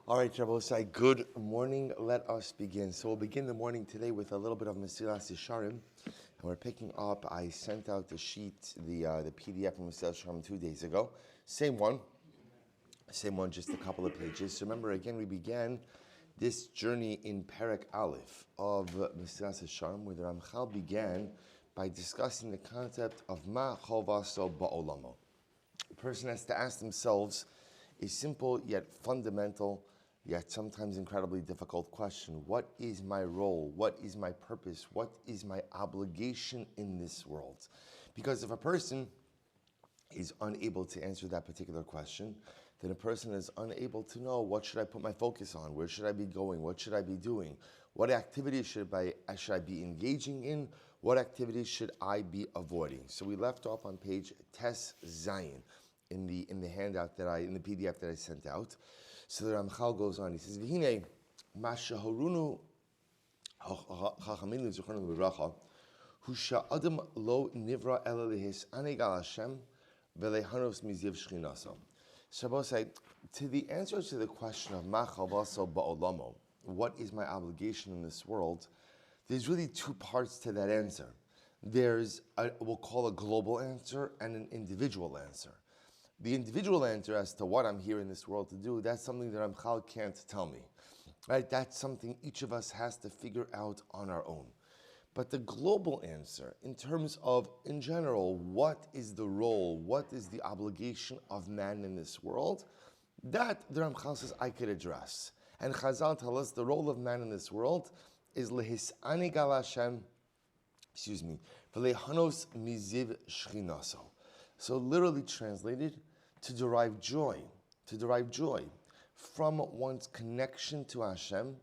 All right, Rabosai, good morning. Let us begin. So we'll begin the morning today with a little bit of Mesilas Yesharim. And we're picking up, I sent out the sheet, the PDF from Mesilas Yesharim 2 days ago. Same one, just a couple of pages. So remember, again, we began this journey in Perek Aleph of Mesilas Yesharim, where the Ramchal began by discussing the concept of Ma Chovaso Ba'olamo. A person has to ask themselves a simple yet fundamental, yet sometimes incredibly difficult question. What is my role? What is my purpose? What is my obligation in this world? Because if a person is unable to answer that particular question, then a person is unable to know, what should I put my focus on? Where should I be going? What should I be doing? What activities should I be engaging in? What activities should I be avoiding? So we left off on page Tes Zayin in the handout in the PDF that I sent out. So the Ramchal goes on. He says, "V'hinei mashahorunu chachaminu zichronim l'bracha hu sha'adam lo nivra ela lehis'anei gal Hashem v'lehanos miziv shchinasa." Shabbos say, to the answer to the question of ma chavaso ba'olamo, what is my obligation in this world? There's really two parts to that answer. There's we'll call a global answer and an individual answer. The individual answer as to what I'm here in this world to do, that's something that Ramchal can't tell me. Right? That's something each of us has to figure out on our own. But the global answer, in terms of, in general, what is the role, what is the obligation of man in this world, that the Ramchal says I could address. And Chazal tell us the role of man in this world is lehis'ani gal Hashem, v'lehanos miziv shchinaso. So literally translated, to derive joy from one's connection to Hashem,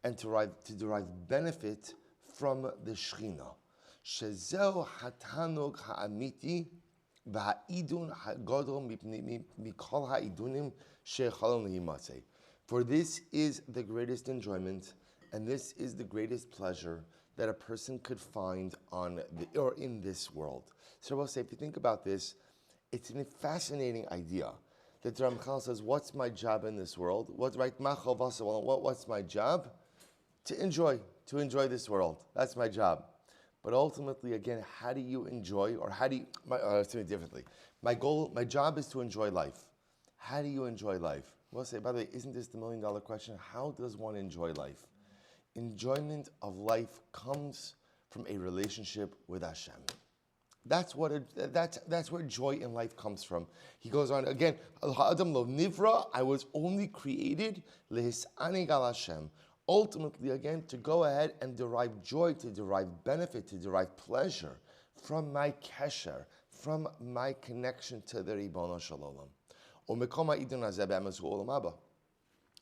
and to derive benefit from the Shechina. Shezeu hatanug ha'amiti v'ha'idun ha'gadol mikol ha'idunim she'echalon lehimatzei. For this is the greatest enjoyment, and this is the greatest pleasure that a person could find in this world. So I will say, if you think about this, it's a fascinating idea that the Ramchal says, what's my job in this world? What's my job? To enjoy this world. That's my job. But ultimately, again, how do you enjoy, or how do you, let's do it differently. My job is to enjoy life. How do you enjoy life? We'll say, by the way, isn't this the $1 million question? How does one enjoy life? Enjoyment of life comes from a relationship with Hashem. That's where joy in life comes from. He goes on again. Adam lo nivra. I was only created lehis'ani gal Hashem. Ultimately, again, to go ahead and derive joy, to derive benefit, to derive pleasure from my kesher, from my connection to the Ribono Shel Olam.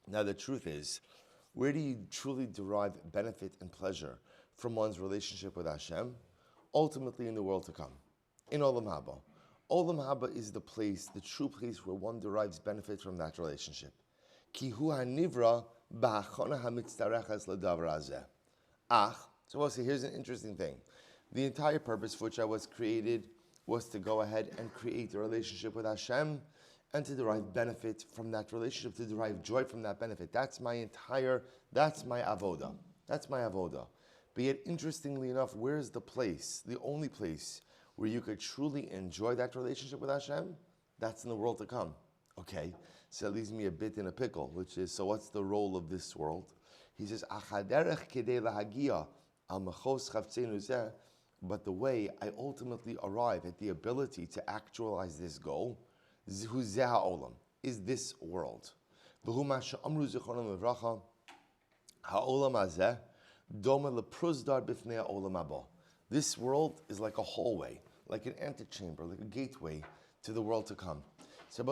Now, the truth is, where do you truly derive benefit and pleasure from one's relationship with Hashem? Ultimately in the world to come, in Olam Haba. Olam Haba is the true place where one derives benefit from that relationship. Ki hu hanivra b'hachana hamitztareches ledavar hazeh. So we'll say, here's an interesting thing. The entire purpose for which I was created was to go ahead and create a relationship with Hashem and to derive benefit from that relationship, to derive joy from that benefit. That's my avoda. That's my avoda. But yet, interestingly enough, where's the only place where you could truly enjoy that relationship with Hashem? That's in the world to come. Okay, so that leaves me a bit in a pickle, which is, so what's the role of this world? He says, but the way I ultimately arrive at the ability to actualize this goal is this world. This world is like a hallway, like an antechamber, like a gateway to the world to come. So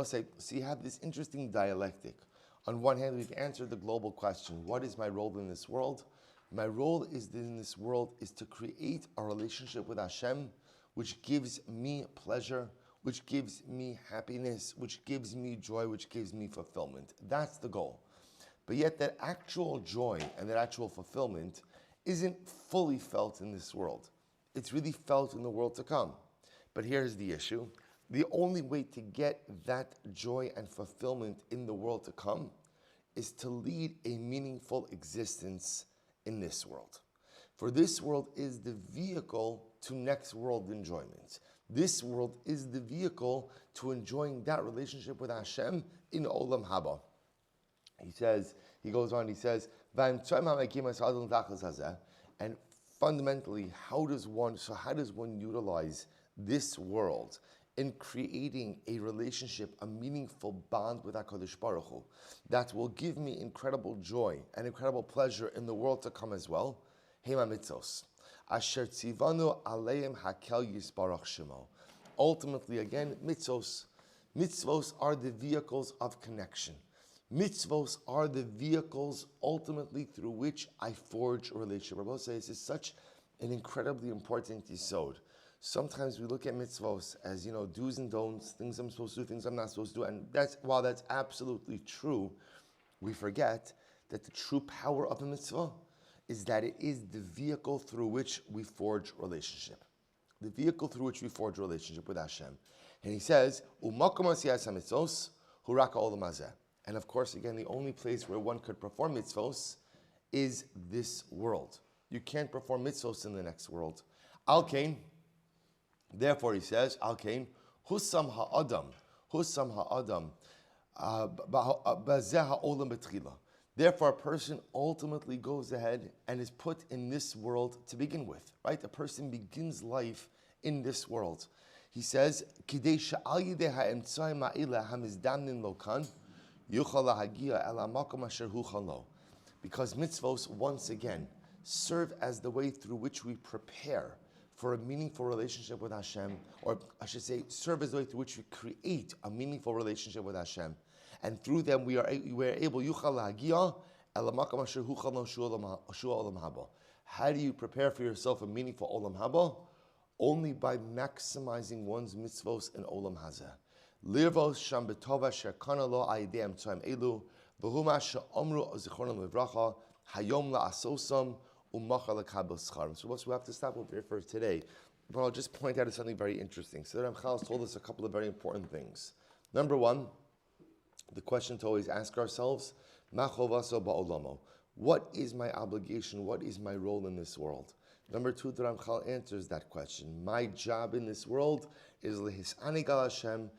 you have this interesting dialectic. On one hand, we've answered the global question, what is my role in this world? My role in this world is to create a relationship with Hashem, which gives me pleasure, which gives me happiness, which gives me joy, which gives me fulfillment. That's the goal. But yet that actual joy and that actual fulfillment isn't fully felt in this world. It's really felt in the world to come. But here's the issue. The only way to get that joy and fulfillment in the world to come is to lead a meaningful existence in this world. For this world is the vehicle to next world enjoyment. This world is the vehicle to enjoying that relationship with Hashem in Olam Haba. He goes on, he says, and fundamentally, how does one utilize this world in creating a relationship, a meaningful bond with HaKadosh Baruch Hu that will give me incredible joy and incredible pleasure in the world to come as well? Hema mitzvos. Asher tzivanu aleim hakel yisbarach shemo. Ultimately, again, mitzvos. Mitzvos are the vehicles of connection. Mitzvos are the vehicles ultimately through which I forge a relationship. Rabbi says this is such an incredibly important yesod. Sometimes we look at mitzvos as, do's and don'ts, things I'm supposed to do, things I'm not supposed to do. And while that's absolutely true, we forget that the true power of a mitzvah is that it is the vehicle through which we forge relationship. The vehicle through which we forge relationship with Hashem. And he says, Umakom asiyas hamitzvos hu rak ha'olam hazeh. And of course, again, the only place where one could perform mitzvos is this world. You can't perform mitzvos in the next world. Al-Kain, therefore he says, Al-Kain, Husam ha'adam, bazeh ha'olam betchila. Therefore, a person ultimately goes ahead and is put in this world to begin with, right? A person begins life in this world. He says, Kidei she'al yidei ha'emtzai ma'ila hamizdamnin lo kan, because mitzvos, once again, serve as the way through which we prepare for a meaningful relationship with Hashem, or I should say, serve as the way through which we create a meaningful relationship with Hashem. And through them, we are able, how do you prepare for yourself a meaningful Olam Haba? Only by maximizing one's mitzvos in Olam Hazeh. Lirvos sham betova shekana lo aidem tzaim elu v'huma she'omru zichronam levracha hayom la'asosam u'macha lekabel scharim. So we have to stop over here for today. But I'll just point out something very interesting. So the Ramchal has told us a couple of very important things. Number one, the question to always ask ourselves, ma chovaso ba'olamo. What is my obligation? What is my role in this world? Number two, the Ramchal answers that question. My job in this world is lehisani gal Hashem.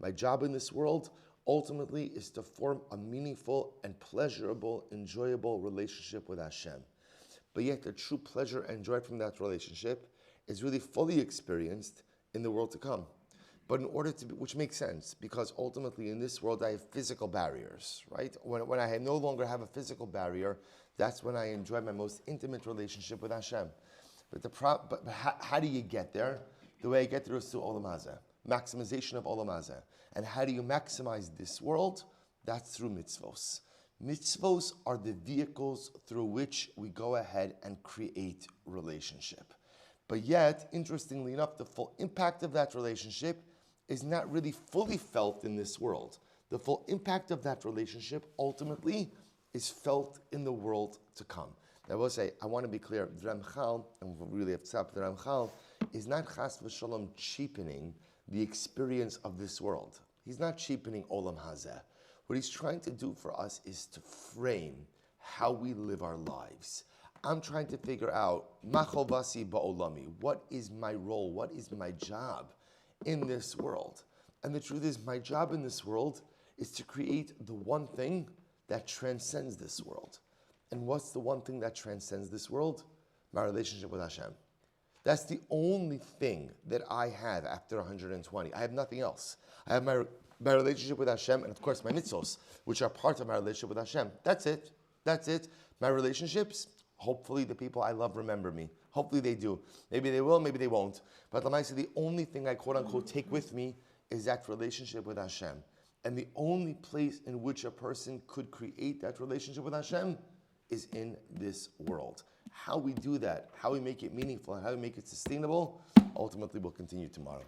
My job in this world ultimately is to form a meaningful and pleasurable, enjoyable relationship with Hashem. But yet the true pleasure and joy from that relationship is really fully experienced in the world to come. But in order to, which makes sense, because ultimately in this world I have physical barriers, right? When I no longer have a physical barrier, that's when I enjoy my most intimate relationship with Hashem. But how do you get there? The way I get there is through Olam Hazeh, maximization of Olam Hazeh. And how do you maximize this world? That's through mitzvos. Mitzvos are the vehicles through which we go ahead and create relationship. But yet, interestingly enough, the full impact of that relationship is not really fully felt in this world. The full impact of that relationship ultimately is felt in the world to come. Now, I will say, I want to be clear, the Ramchal, and we really have to stop, the Ramchal is not chas v'shalom cheapening the experience of this world. He's not cheapening Olam Hazeh. What he's trying to do for us is to frame how we live our lives. I'm trying to figure out, ma chovasi ba'olami, what is my role, what is my job in this world? And the truth is, my job in this world is to create the one thing that transcends this world. And what's the one thing that transcends this world? My relationship with Hashem. That's the only thing that I have after 120. I have nothing else. I have my relationship with Hashem, and of course my mitzvos, which are part of my relationship with Hashem. That's it. That's it. My relationships, hopefully the people I love remember me. Hopefully they do. Maybe they will, maybe they won't. But Lamaisa, the only thing I quote unquote take with me is that relationship with Hashem. And the only place in which a person could create that relationship with Hashem is in this world. How we do that, how we make it meaningful, and how we make it sustainable, ultimately we'll continue tomorrow.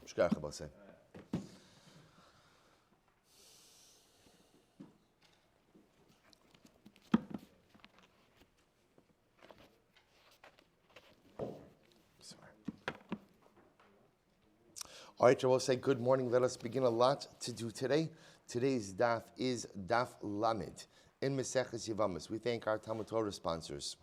All right, I will say good morning. Let us begin. A lot to do today. Today's daf is daf Lamed in Maseches Yevamos. We thank our Talmud Torah sponsors.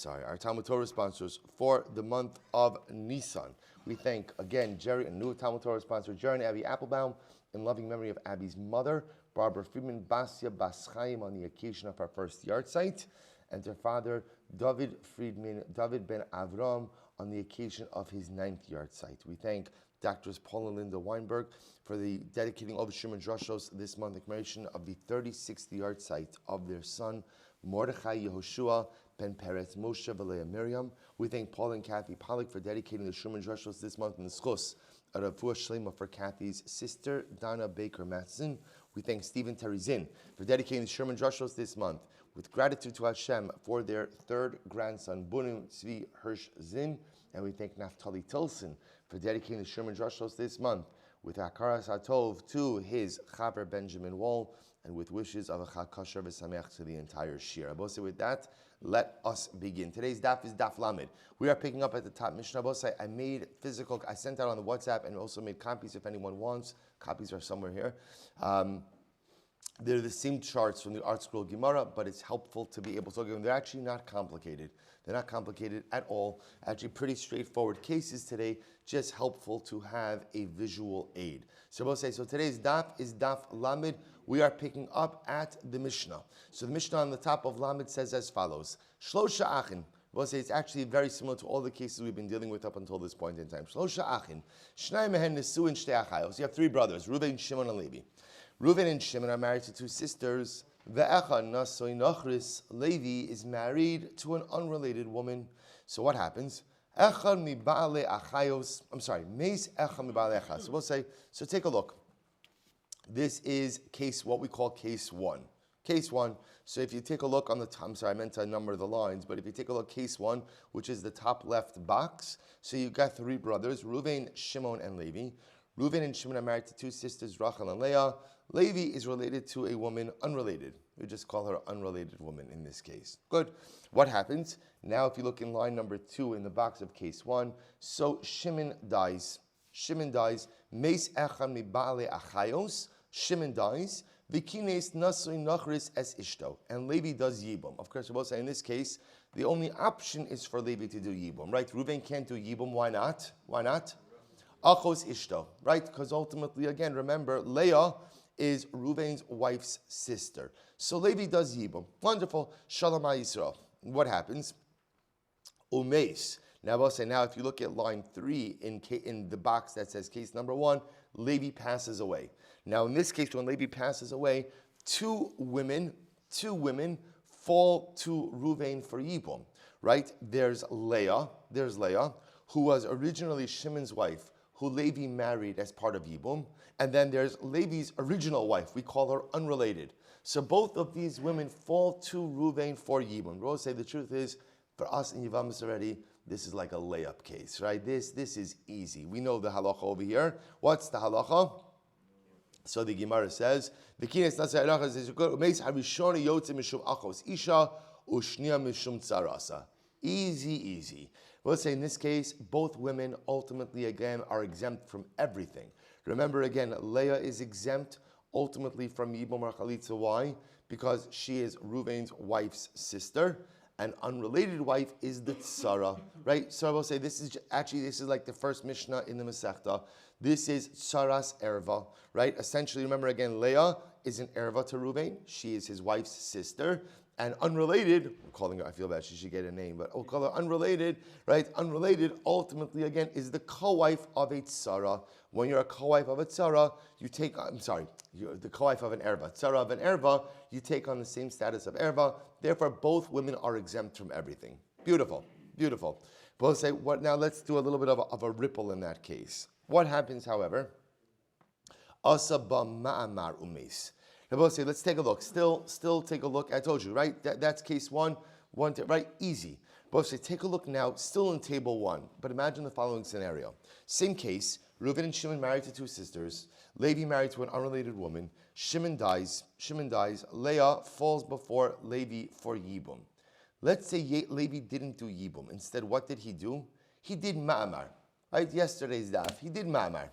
Our Talmud Torah sponsors for the month of Nisan. We thank again Jerry, a new Talmud Torah sponsor, Jerry and Abby Applebaum, in loving memory of Abby's mother, Barbara Friedman Basia Bas Chaim, on the occasion of our first yard site, and their father, David Friedman, David Ben Avram, on the occasion of his 9th yard site. We thank Doctors Paul and Linda Weinberg for the dedicating all the Shimon Drashos this month in commemoration of the 36th yard site of their son, Mordechai Yehoshua Ben Peretz Moshe V'Leah Miriam. We thank Paul and Kathy Pollack for dedicating the Shimon Drashos this month in the schus, a refuah shlema for Kathy's sister, Donna Baker Matheson. We thank Stephen Terizin for dedicating the Sherman Drashos this month with gratitude to Hashem for their third grandson, Bunim Tzvi Hirsch Zin. And we thank Naftali Tilson for dedicating the Sherman Drashos this month with Hakaras HaTov to his Chaver Benjamin Wall, and with wishes of a Chag Kosher V'Sameach to the entire Shir. Abosai, with that, let us begin. Today's daf is daf Lamed. We are picking up at the top Mishnah. Abosai, I sent out on the WhatsApp and also made copies if anyone wants. Copies are somewhere here. They're the same charts from the Art Scroll Gemara, but it's helpful to be able to look at them. They're actually not complicated. They're not complicated at all. Actually, pretty straightforward cases today, just helpful to have a visual aid. So today's daf is daf Lamed. We are picking up at the Mishnah. So the Mishnah on the top of Lamed says as follows: Shlosha Achin. We'll say it's actually very similar to all the cases we've been dealing with up until this point in time. Shlosha Achin. Shnai mehen nesu in shtei achayos. You have three brothers, Reuven, Shimon, and Levi. Reuven and Shimon are married to two sisters. Ve'echa nasoi nachris. Levi is married to an unrelated woman. So what happens? Echa mi ba'ale achayos. Meis echa mi ba'ale achayos. So we'll say, so take a look. This is what we call case one. Case one. So if you take a look on the top, I meant to number the lines, but if you take a look, case one, which is the top left box. So you've got three brothers, Reuven, Shimon, and Levi. Reuven and Shimon are married to two sisters, Rachel and Leah. Levi is related to a woman unrelated. We just call her unrelated woman in this case. Good. What happens? Now if you look in line number 2 in the box of case 1, so Shimon dies. Shimon dies. Meis echan mi ba'ale achayos. Shimon dies. Vikines nasui nachris es ishto. And Levi does yibum. Of course, we're both saying in this case, the only option is for Levi to do yibum, right? Reuven can't do yibum. Why not? Why not? Achos ishto, right? Because ultimately, again, remember, Leah is Reuven's wife's sister. So Levi does yibum. Wonderful. Shalom Yisrael. What happens? Umeis. Now I'll say, now if you look at line 3 in the box that says case number 1, Levi passes away. Now in this case, when Levi passes away, two women fall to Reuven for yibum, right? There's Leah, who was originally Shimon's wife, who Levi married as part of yibum. And then there's Levi's original wife. We call her unrelated. So both of these women fall to Reuven for yibum. We'll say the truth is, for us in Yevamos already, this is like a layup case, right? This is easy. We know the halacha over here. What's the halacha? So the Gemara says, easy. We'll say in this case, both women ultimately again are exempt from everything. Remember again, Leah is exempt ultimately from Yibum or Chalitza. Why? Because she is Reuven's wife's sister. An unrelated wife is the tzara, right? So I will say this is like the first Mishnah in the Masechta. This is tzaras erva, right? Essentially, remember again, Leah is an erva to Reuven. She is his wife's sister. And unrelated, I'm calling her, I feel bad, she should get a name, but we'll call her unrelated, right? Unrelated, ultimately, again, is the co-wife of a tzara. When you're a co-wife of a tzara, you're the co-wife of an erva. Tzara of an erva, you take on the same status of erva. Therefore, both women are exempt from everything. Beautiful. But we'll say, now let's do a little bit of a ripple in that case. What happens, however? Asa ba ma'amar umes. We'll say, let's take a look. Still take a look. I told you, right? That's case 1, right? Easy. But we'll say, take a look now, still in table 1. But imagine the following scenario. Same case. Reuven and Shimon married to two sisters. Levi married to an unrelated woman. Shimon dies. Leah falls before Levi for yibum. Let's say Levi didn't do yibum. Instead, what did he do? He did ma'amar. right? Yesterday's daf, he did ma'amar.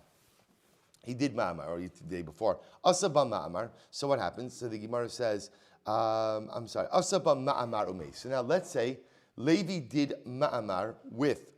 Or the day before. Asaba ma'amar. So what happens? So the Gemara says, Asaba ma'amar umei. So now let's say Levi did ma'amar with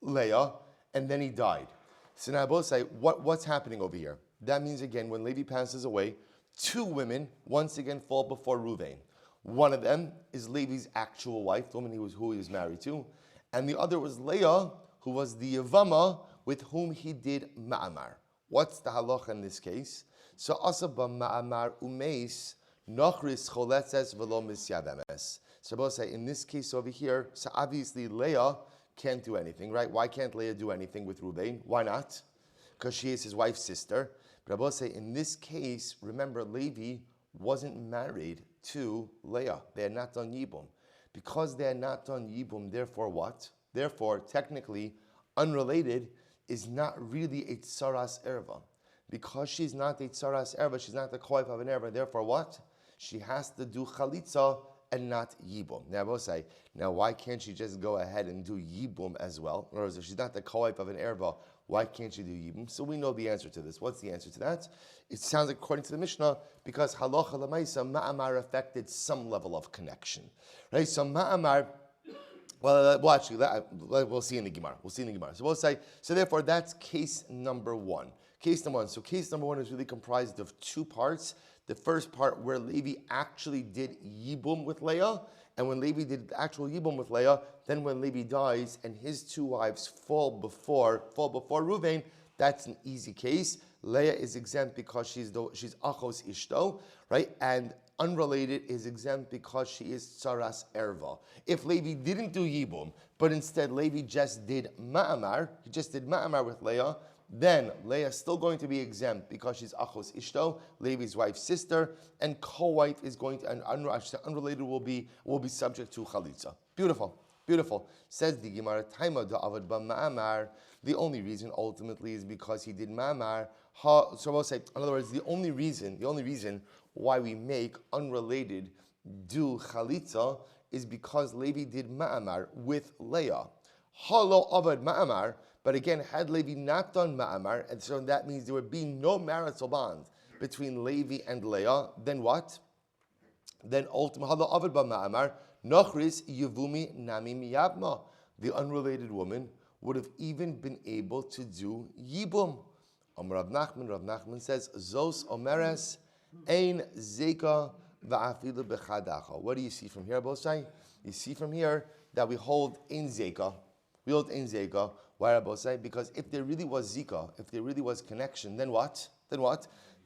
Leah, and then he died. So now both say, what's happening over here? That means again, when Levi passes away, two women once again fall before Ruvain. One of them is Levi's actual wife, the woman who he was married to, and the other was Leah, who was the Yevama with whom he did ma'amar. What's the halacha in this case? So asaba ma'amar umeis nochris choletzes velo misyavemes. So both say in this case over here, so obviously Leah can't do anything, right? Why can't Leah do anything with Ruvain? Why not? Because she is his wife's sister. But I will say in this case, remember Levi wasn't married to Leah. They had not done Yibum. Because they had not done Yibum, therefore what? Therefore, technically, unrelated is not really a tsaras erva. Because she's not a tsaras erva, she's not the koif of an erva, therefore what? She has to do chalitza and not yibum. Now I will say, now why can't she just go ahead and do yibum as well? Or if she's not the koif of an erva, why can't she do yibum? So we know the answer to this. What's the answer to that? It sounds like according to the Mishnah, because halacha lemaisa, ma'amar affected some level of connection. Right? So ma'amar, we'll see in the Gemara. So we'll say, so therefore that's case number one. So case number one is really comprised of two parts. The first part where Levi actually did Yibum with Leah, and when Levi did actual Yibum with Leah, then when Levi dies and his two wives fall before Ruvain, that's an easy case. Leah is exempt because she's Achos Ishto, right? And unrelated is exempt because she is Tsaras Erva. If Levi didn't do Yibum, but instead Levi just did Ma'amar, with Leah, then Leah is still going to be exempt because she's Achos Ishto, Levi's wife's sister, and co-wife is going to, and unrelated will be subject to Chalitza. Beautiful. Says the Gemara, Taima da'avad ba ma'amar. The only reason ultimately is because he did ma'amar. So we'll say, in other words, the only reason why we make unrelated do Chalitza is because Levi did ma'amar with Leah. Halo avad ma'amar. But again, had Levi not done ma'amar, and so that means there would be no marital bond between Levi and Leah, then what? Then ultimately, halo avad ba ma'amar. Nochris Yevumi Nami Miyabma. The unrelated woman would have even been able to do Yibum. Rav Nachman says, Zos Omeres Ein Zeka Va'afilu Bechadacha. What do you see from here, Bosai? You see from here that we hold Ein Zeka. Why, Bosai? Because if there really was Zika, if there really was connection, then what?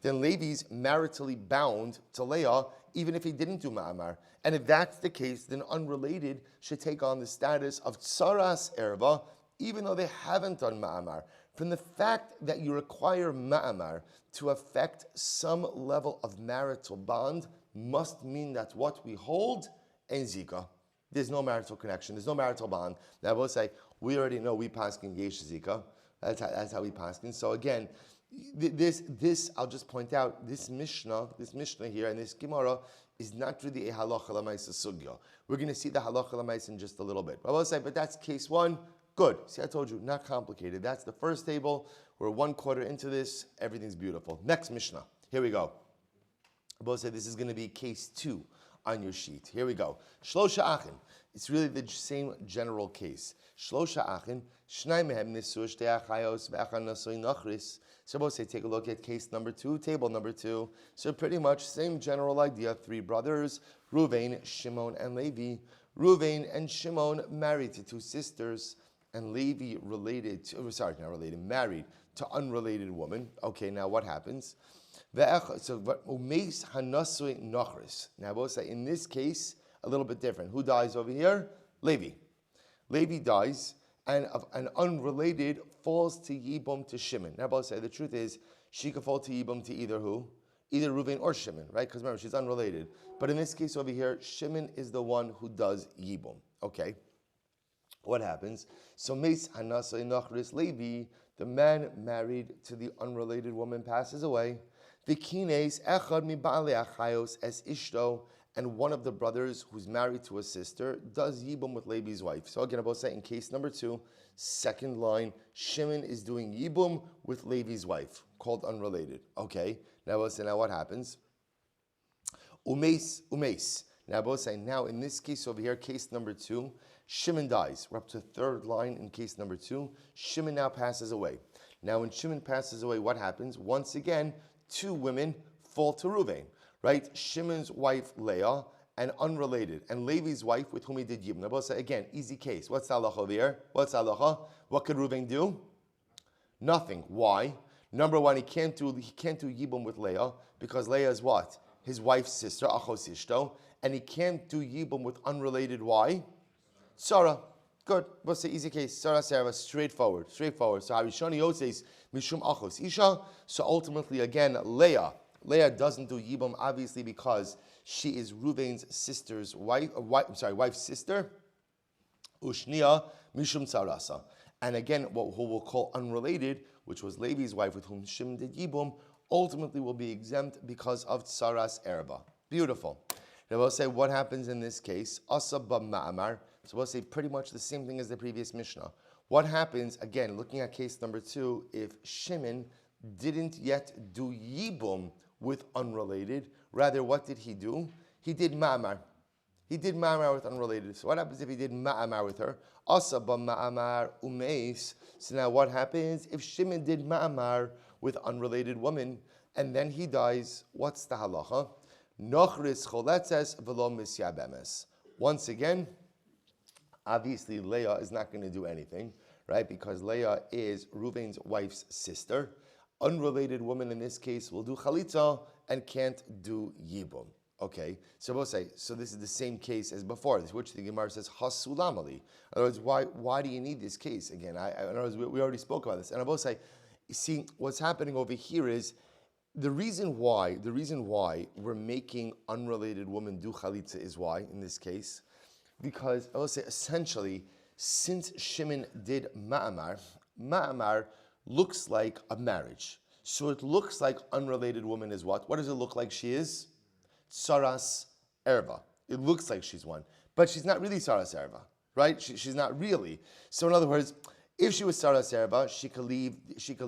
Then Levi's maritally bound to Leah, even if he didn't do Ma'amar. And if that's the case, then unrelated should take on the status of Tsaras Erva, even though they haven't done Ma'amar. From the fact that you require Ma'amar to affect some level of marital bond must mean that what we hold in Zika. There's no marital connection, there's no marital bond. Now I will say, we already know we paskin Yesh Zika. That's how we paskin. So again, this I'll just point out, this Mishnah here and this Gemara is not really a halacha l'maisa sugya. We're going to see the halacha l'maisa in just a little bit. But I will say, but that's case one. Good. See, I told you, not complicated. That's the first table. We're 1/4 into this. Everything's beautiful. Next Mishnah. Here we go. I will say this is going to be case two on your sheet. Here we go. Shlosha achin. It's really the same general case. Shlosha achin. Shnai mehem nisu shtei achayos ve'achan nasoi nachris. So we'll say, take a look at case number two, table number two. So pretty much same general idea. Three brothers, Ruvain, Shimon, and Levi. Ruvain and Shimon married to two sisters, and Levi married to unrelated woman. Okay, now what happens? So umeis hanasui nachris. Now we'll say in this case a little bit different. Who dies over here? Levi. Levi dies, and an unrelated falls to Yibum to Shimon. Now we'll say the truth is she could fall to Yibum to either who? Either Reuven or Shimon, right? Because remember, she's unrelated. But in this case over here, Shimon is the one who does Yibum. Okay. What happens? So Meis Hanasa Nachris Levi, the man married to the unrelated woman, passes away. Vikines Echad mi Ba'alei Achayos es Ishto, and one of the brothers who's married to a sister does Yibum with Levi's wife. So again, I will say in case number 2, second line, Shimon is doing Yibum with Levi's wife, called unrelated. Okay, now I will say, now what happens? Umeis. Now I will say, now in this case over here, case number 2, Shimon dies. We're up to third line in case number 2. Shimon now passes away. Now when Shimon passes away, what happens? Once again, 2 women fall to Ruvain. Right? Shimon's wife, Leah, and unrelated. And Levi's wife, with whom he did Yibum. Now, again, easy case. What's the halacha over here? What's the halacha? What could Reuven do? Nothing. Why? Number one, he can't do Yibum with Leah, because Leah is what? His wife's sister, Achos Ishto. And he can't do Yibum with unrelated. Why? Sarah. Good. What's the easy case? Sarah, straightforward. So Harishoni Yoses, Mishum Achos Isha. So ultimately, again, Leah doesn't do Yibum, obviously, because she is Reuven's sister's wife's sister. Ushnia Mishum Sarasa. And again, who we'll call unrelated, which was Levi's wife with whom Shimon did Yibum, ultimately will be exempt because of Tsaras Erba. Beautiful. Now we'll say what happens in this case. Asa Ma'amar. So we'll say pretty much the same thing as the previous Mishnah. What happens, again, looking at case number 2, if Shimon didn't yet do Yibum with unrelated, rather what did he do? He did Ma'amar. He did Ma'amar with unrelated. So what happens if he did Ma'amar with her? Asa Ma'amar Umeis. So now what happens if Shimon did Ma'amar with unrelated woman and then he dies? What's the halacha? Nochris choletzes v'lo misyabemes. Once again, obviously Leah is not going to do anything, right? Because Leah is Reuven's wife's sister. Unrelated woman in this case will do chalitza and can't do yibum. Okay, so we'll say, so this is the same case as before, which the Gemara says hasulamali. In other words, why do you need this case again? In other words, we already spoke about this, and I will say, you see, what's happening over here is the reason why we're making unrelated women do chalitza is why in this case, because I will say essentially, since Shimon did ma'amar looks like a marriage. So it looks like unrelated woman is what? What does it look like she is? Saras Erva. It looks like she's one. But she's not really Saras Erva, right? She's not really. So in other words, if she was Saras Erva, she could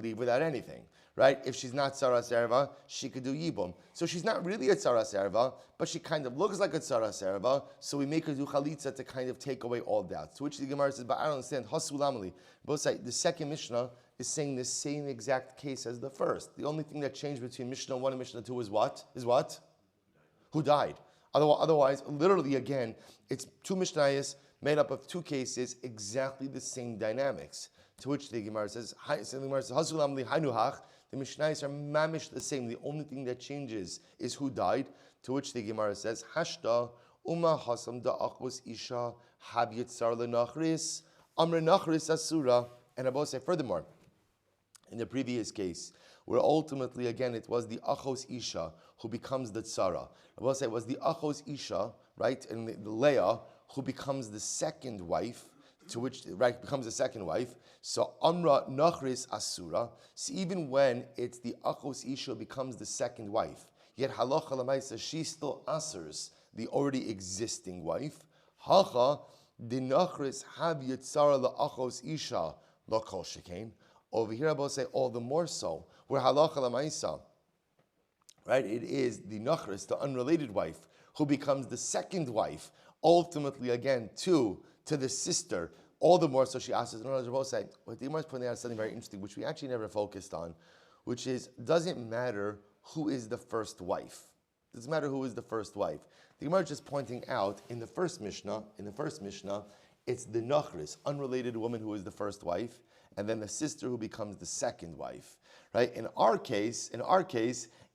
leave without anything, right? If she's not Saras Erva, she could do Yibum. So she's not really a Saras Erva, but she kind of looks like a Saras Erva, so we make her do Chalitza to kind of take away all doubts. To which the Gemara says, but I don't understand, Hasulamali. Both say the second Mishnah is saying the same exact case as the first. The only thing that changed between Mishnah 1 and Mishnah 2 is what? Who died. Otherwise, literally again, it's 2 Mishnayos made up of 2 cases, exactly the same dynamics. To which the Gemara says, Hasulamli Hanuhach. The Mishnayos are mamish the same. The only thing that changes is who died. To which the Gemara says, Hashta Uma Hasam da Achvus Isha Hab Yitzar Lenachris Amr Nachris Asura. And I will say furthermore, in the previous case, where ultimately again it was the Achos Isha who becomes the Tzara. I will say it was the Achos Isha, right, and the Leah who becomes the second wife, to which becomes the second wife. So Amra Nachris Asura. So even when it's the Achos Isha becomes the second wife, yet Halacha Lamaisa she still asers the already existing wife. Hacha the Nachris have Yitzara la Achos Isha la Kol Shekain. Over here I will say all the more so, where Halacha Lamaisa, right? It is the Nachris, the unrelated wife, who becomes the second wife, ultimately again to the sister, all the more so she asks us. In other words, say, what the Gemara is pointing out is something very interesting, which we actually never focused on, which is, doesn't matter who is the first wife. It doesn't matter who is the first wife. The Gemara is just pointing out, in the first Mishnah, it's the Nachris, unrelated woman who is the first wife, and then the sister who becomes the second wife. Right? In our case,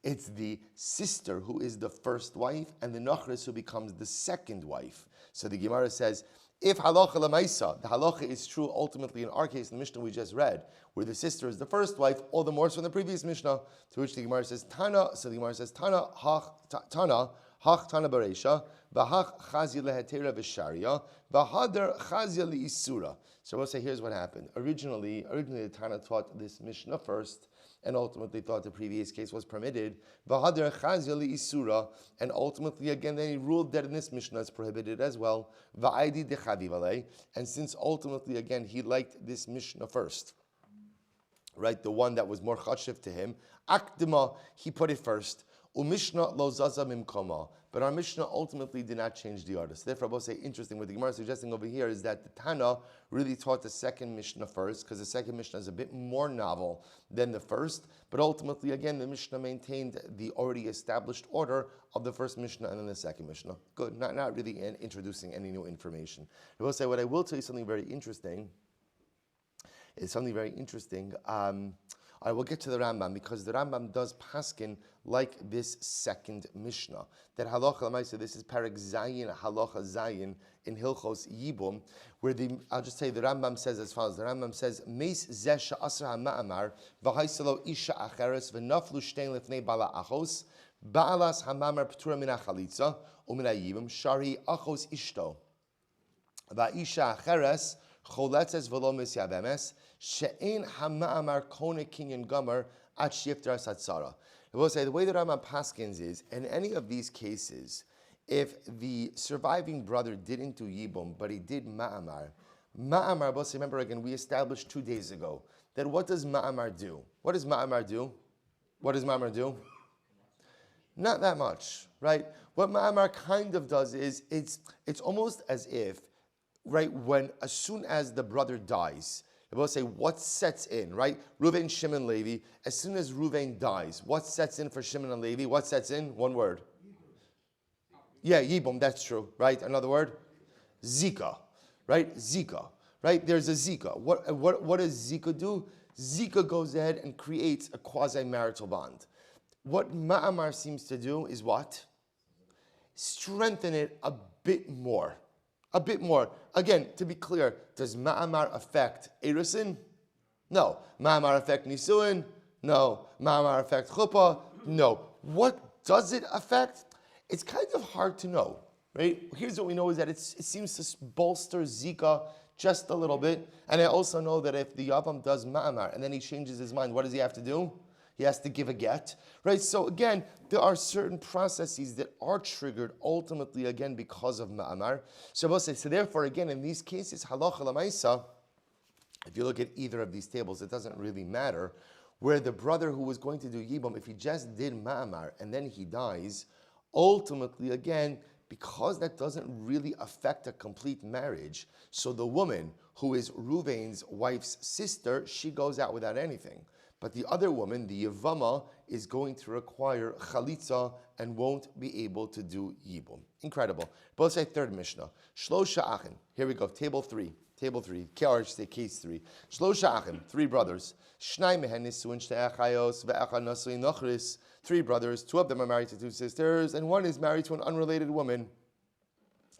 it's the sister who is the first wife, and the Nachris who becomes the second wife. So the Gemara says, if halacha lemaisa, the halacha is true ultimately in our case, in the Mishnah we just read, where the sister is the first wife, all the more so in the previous Mishnah, to which the Gemara says, Tana, so the Gemara says, Tana, hach Tana Baresha, v'hach chazia lehetera v'sharia, v'hadar chazia li'isura. So I will say, here's what happened. Originally the Tana taught this Mishnah first, and ultimately thought the previous case was permitted. V'hadar chazya li'isura, and ultimately again then he ruled that in this Mishnah it's prohibited as well. Va'aydi dechaviv alei, and since ultimately again he liked this Mishnah first, right, the one that was more chashiv to him, akdima, he put it first. Umishna lo zaza mimkoma. But our Mishnah ultimately did not change the order. So therefore, I will say, interesting, what the Gemara is suggesting over here is that the Tana really taught the second Mishnah first, because the second Mishnah is a bit more novel than the first. But ultimately, again, the Mishnah maintained the already established order of the first Mishnah and then the second Mishnah. Good, not really introducing any new information. I will say, what I will tell you something very interesting. I will get to the Rambam, because the Rambam does paskin like this second Mishnah. That halacha l'maisa, this is Parak Zayin, halacha Zayin in Hilchos Yibum, where I'll just tell you, the Rambam says as follows. The Rambam says, Meis zeh she'asar ha'ma'amar, v'haisalo isha acheres, v'naflu shtein lefnei bala achos, ba'alas ha'ma'amar p'tura min ha'chalitza, u'min ha'yibum, shari achos ishto. Va'isha acheres, choletzes v'lo mis Yevamos, she'ein ha'ma'amar kone kinyan gomer at shifter satzara. I will say, the way that Rambam paskins is, in any of these cases, if the surviving brother didn't do Yibum, but he did Ma'amar, I will say, remember again, we established 2 days ago, that what does Ma'amar do? What does Ma'amar do? Not that much, right? What Ma'amar kind of does is, it's almost as if, right, as soon as the brother dies, I will say what sets in, right? Reuven, Shimon, Levi. As soon as Reuven dies, what sets in for Shimon and Levi? What sets in? One word. Yeah, Yibum, that's true, right? Another word? Zika, right? Zika, right? There's a Zika. What does Zika do? Zika goes ahead and creates a quasi-marital bond. What Ma'amar seems to do is what? Strengthen it a bit more. A bit more. Again, to be clear, does Ma'amar affect Erusin? No. Ma'amar affect Nisuin? No. Ma'amar affect Chuppah? No. What does it affect? It's kind of hard to know, right? Here's what we know is that it seems to bolster Zika just a little bit. And I also know that if the Yavam does Ma'amar and then he changes his mind, what does he have to do? He has to give a get, right? So again, there are certain processes that are triggered ultimately, again, because of Ma'amar. So therefore, again, in these cases, halacha l'maisa, if you look at either of these tables, it doesn't really matter, where the brother who was going to do Yibum, if he just did Ma'amar and then he dies, ultimately, again, because that doesn't really affect a complete marriage, so the woman who is Reuven's wife's sister, she goes out without anything. But the other woman, the Yevama, is going to require chalitza and won't be able to do Yibum. Incredible. But let's say third Mishnah. Shlosha Achin. Here we go. Table 3. Case 3. Shlosha Achin. 3 brothers. Shnai mehen nisuin shnei achayos ve'echad nasuin nochris. 3 brothers. 2 of them are married to 2 sisters, and 1 is married to an unrelated woman.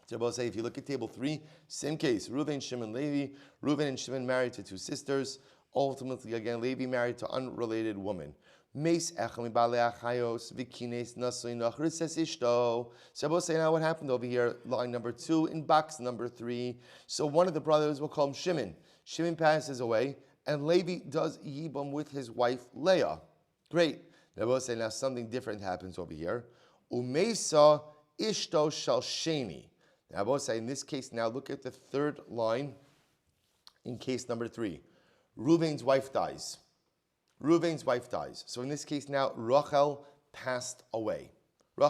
So we'll say, if you look at table 3, same case. Reuven, Shimon, Levi. Reuven and Shimon married to 2 sisters. Ultimately, again, Levi married to unrelated woman. So we'll say now what happened over here, line number 2 in box number 3. So one of the brothers, we'll call him Shimon. Shimon passes away, and Levi does Yibum with his wife Leah. Great. Now we'll say now something different happens over here. Umesa ishto shal sheni. Now we'll say in this case now look at the third line in case number 3. Reuven's wife dies. So in this case now, Rachel passed away. I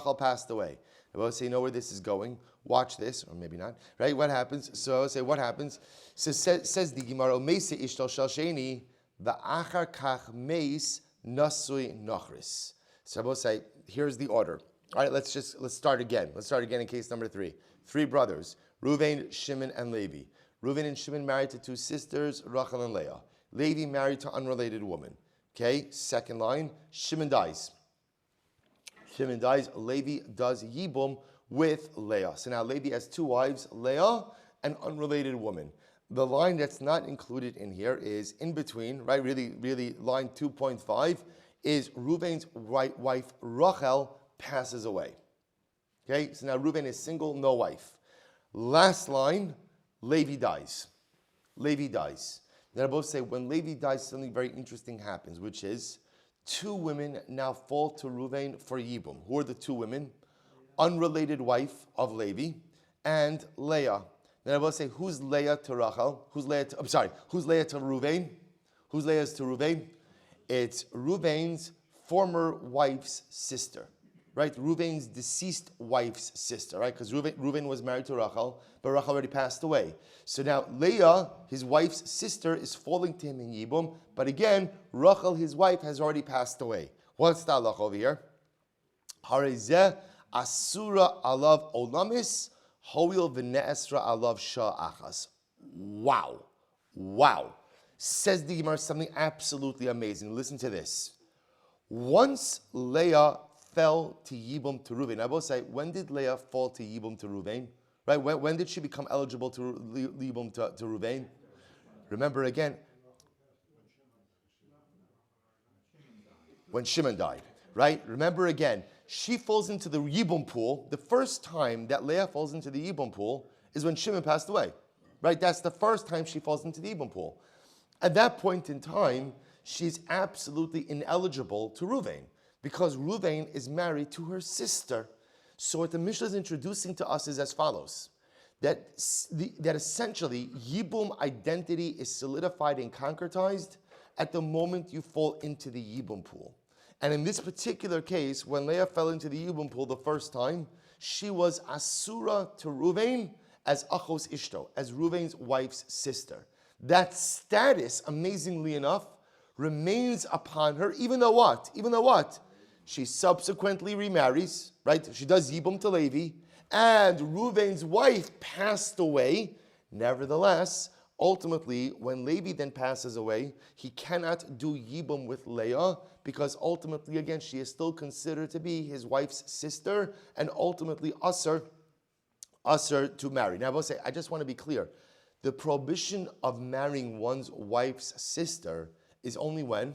will say, you know where this is going. Watch this, or maybe not. Right? What happens? So I'll say, what happens? So says the Gemara, Meise ishtal shal sheni, va'achar kach meis nasui nochris. So I will say, here's the order. All right, let's start again. Let's start again in case number 3. 3 brothers, Reuven, Shimon, and Levi. Reuven and Shimon married to 2 sisters, Rachel and Leah. Levi married to unrelated woman. Okay, second line, Shimon dies. Levi does Yibum with Leah. So now Levi has 2 wives, Leah and unrelated woman. The line that's not included in here is in between, right? Really, line 2.5 is Reuven's wife, Rachel, passes away. Okay, so now Reuven is single, no wife. Last line, Levi dies. Then I both say when Levi dies, something very interesting happens, which is two women now fall to Ruvain for Yibum. Who are the two women? Unrelated wife of Levi and Leah. Then I will say, who's Leah to Rachel? Who's Leah to Ruvain? Who's Leah's to Ruvain? It's Ruvain's former wife's sister, right? Ruvain's deceased wife's sister, right? Because Ruvain was married to Rachel, but Rachel already passed away. So now Leah, his wife's sister, is falling to him in Yibum, but again, Rachel, his wife, has already passed away. What's the halach over here? Harezeh asura alav olamis hoil v'ne'esra alav shah achas. Wow. Says the Gemara something absolutely amazing. Listen to this. Once Leah fell to Yibum to Ruvain, I will say, when did Leah fall to Yibum to Ruvain? Right? When did she become eligible to Yibum to Ruvain? Remember again, when Shimon died. Right? Remember again, she falls into the Yibum pool. The first time that Leah falls into the Yibum pool is when Shimon passed away. Right? That's the first time she falls into the Yibum pool. At that point in time, she's absolutely ineligible to Ruvain because Ruvain is married to her sister. So what the Mishnah is introducing to us is as follows: that essentially Yibum identity is solidified and concretized at the moment you fall into the Yibum pool. And in this particular case, when Leah fell into the Yibum pool the first time, she was asura to Ruvain as achos ishto, as Ruvain's wife's sister. That status, amazingly enough, remains upon her, even though what? She subsequently remarries, right? She does Yibum to Levi, and Ruvain's wife passed away. Nevertheless, ultimately, when Levi then passes away, he cannot do Yibum with Leah, because ultimately, again, she is still considered to be his wife's sister, and ultimately usher to marry. Now, I will say, I just want to be clear. The prohibition of marrying one's wife's sister is only when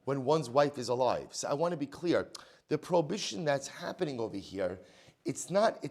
one's wife is alive. So I want to be clear. The prohibition that's happening over here, this is not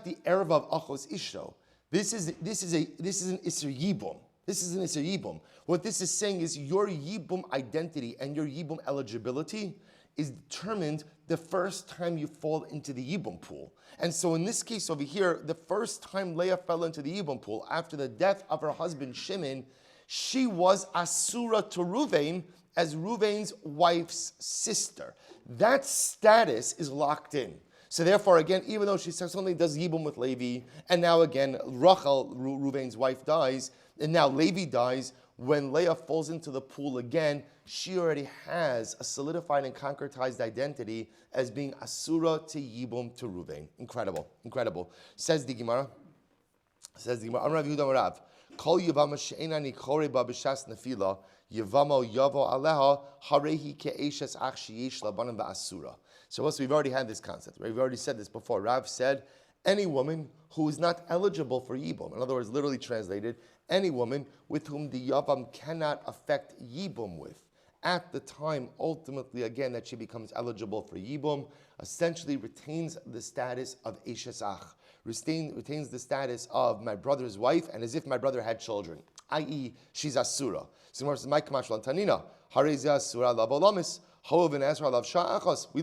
the erev of achos ishto. This is an Isser Yibum. This is an Isser Yibum. What this is saying is your Yibum identity and your Yibum eligibility is determined the first time you fall into the Yibum pool. And so in this case over here, the first time Leah fell into the Yibum pool, after the death of her husband Shimon, she was asura to Ruvain as Ruvain's wife's sister. That status is locked in. So therefore, again, even though she suddenly does Yibum with Levi, and now again, Rachel, Ruvain's wife, dies, and now Levi dies, when Leah falls into the pool again, she already has a solidified and concretized identity as being asura to Yibum to Ruvain. Incredible. Says the Gemara. Amrav Yehuda Rav. Kol Yevamos she'ena nichore ba b'shas nefila, Yevamo yavo aleha harehi ke'eshes ach sheyesh labanim ba'asura. So we've already had this concept, right? We've already said this before. Rav said, any woman who is not eligible for Yibum, in other words, literally translated, any woman with whom the Yavam cannot affect Yibum with, at the time, ultimately, again, that she becomes eligible for Yibum, essentially retains the status of Eshes Ach, retains the status of my brother's wife, and as if my brother had children, i.e., she's Asura. So we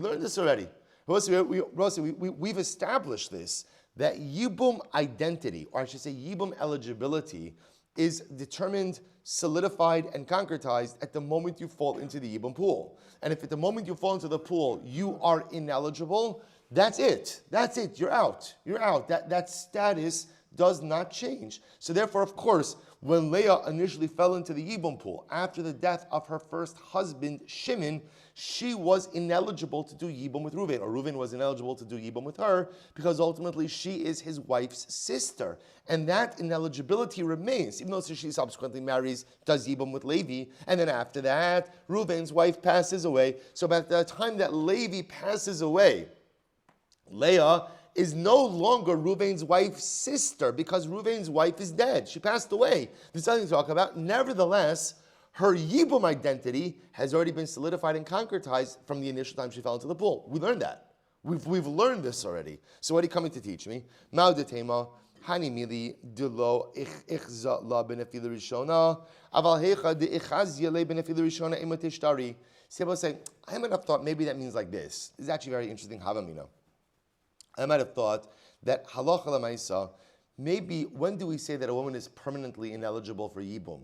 learned this already. We've established this, that Yibum identity, or I should say Yibum eligibility, is determined, solidified, and concretized at the moment you fall into the Yibum pool. And if at the moment you fall into the pool, you are ineligible, that's it. You're out. That status does not change. So therefore, of course, when Leah initially fell into the Yibum pool, after the death of her first husband, Shimon, she was ineligible to do Yibum with Reuven, or Reuven was ineligible to do Yibum with her, because ultimately she is his wife's sister. And that ineligibility remains, even though she subsequently marries, does Yibum with Levi, and then after that, Reuven's wife passes away. So by the time that Levi passes away, Leah is no longer Reuven's wife's sister, because Reuven's wife is dead. She passed away. There's nothing to talk about. Nevertheless, her Yibum identity has already been solidified and concretized from the initial time she fell into the pool. We learned that. We've learned this already. So what are you coming to teach me? Ma'udetema, hani mili dilo ichza la benefil rishona, aval hecha de ichaz yele benefil rishona imatishtari. See, I was saying, I might have thought maybe that means like this. This is actually very interesting, Havamina. I might have thought that halacha l'maisa, maybe when do we say that a woman is permanently ineligible for yibum?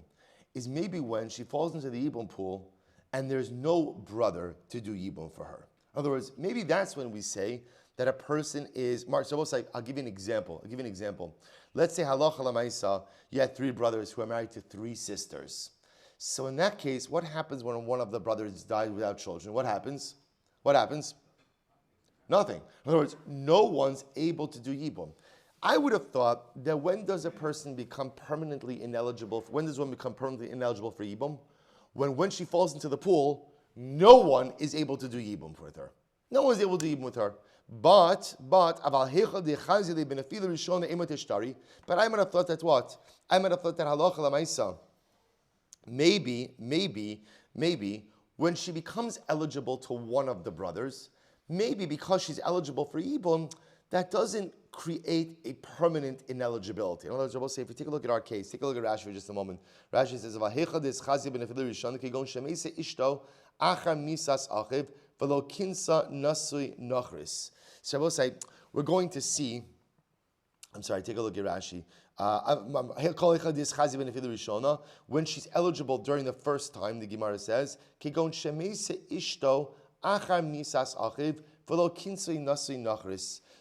Is maybe when she falls into the yibum pool and there's no brother to do yibum for her. In other words, maybe that's when we say that a person is, Mark, so I'll give you an example. Let's say halacha l'maisa, you had 3 brothers who are married to 3 sisters. So in that case, what happens when one of the brothers dies without children? What happens? Nothing. In other words, no one's able to do yibum. I would have thought that when does a person become permanently ineligible? When does one become permanently ineligible for yibum? When she falls into the pool, no one is able to do yibum with her. No one is able to do yibum with her. But I might have thought that what? I might have thought that halacha l'maisa. Maybe, when she becomes eligible to one of the brothers, maybe because she's eligible for yibum, that doesn't create a permanent ineligibility. In other words, we'll say, if you take a look at our case, take a look at Rashi for just a moment. Rashi says, so we'll say, we're going to see, take a look at Rashi. When she's eligible during the first time, the Gemara says,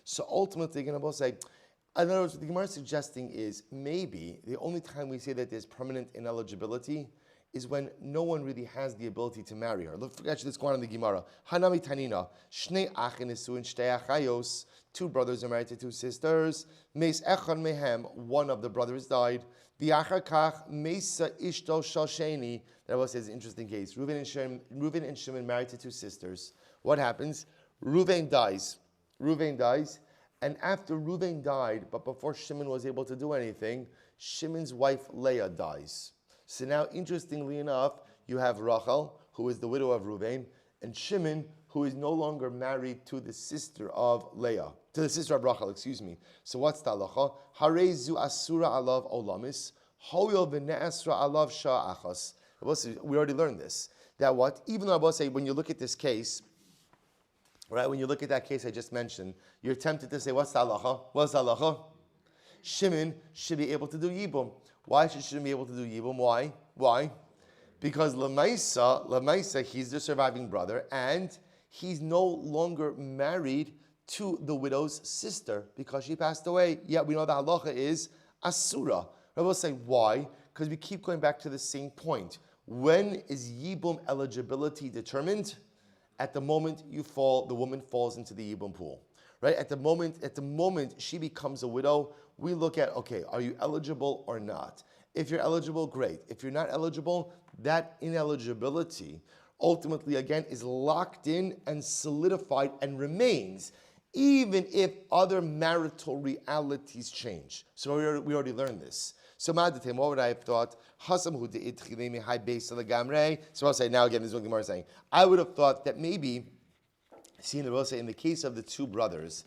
so ultimately, again, I will say, in other words, what the Gemara is suggesting is maybe the only time we say that there's permanent ineligibility is when no one really has the ability to marry her. Actually, let's go on in the Gemara. Hanami Tanina, Shnei Achin Nesuin Shtei Achayos. 2 brothers are married to 2 sisters. Meis Echad Mehem, one of the brothers died. V'achar kach Meisa Ishto Shalsheni. That was his interesting case. Reuven and Shimon married to 2 sisters. What happens? Reuven dies, and after Reuven died, but before Shimon was able to do anything, Shimon's wife Leah dies. So now, interestingly enough, you have Rachel, who is the widow of Reuven, and Shimon, who is no longer married to the sister of Leah, to the sister of Rachel, So what's the halacha? Harezu asura alav olamis, hoyol v'ne'asra alav sha'achas. We already learned this. That what? Even though I will say, when you look at this case, right, when you look at that case I just mentioned, you're tempted to say, what's the halacha? Shimon should be able to do yibum. Why should Shimon be able to do yibum? Why? Because Lamaisa, he's the surviving brother, and he's no longer married to the widow's sister because she passed away. Yet we know the halacha is asura. I will say why? Because we keep going back to the same point. When is yibum eligibility determined? At the moment the woman falls into the yibum pool. Right? At the moment she becomes a widow, we look at, okay, are you eligible or not? If you're eligible, great. If you're not eligible, that ineligibility ultimately, again, is locked in and solidified and remains, even if other marital realities change. So we already learned this. So what would I have thought? So I'll say, now again, this is what Gemara is saying. I would have thought that maybe, in the case of the 2 brothers,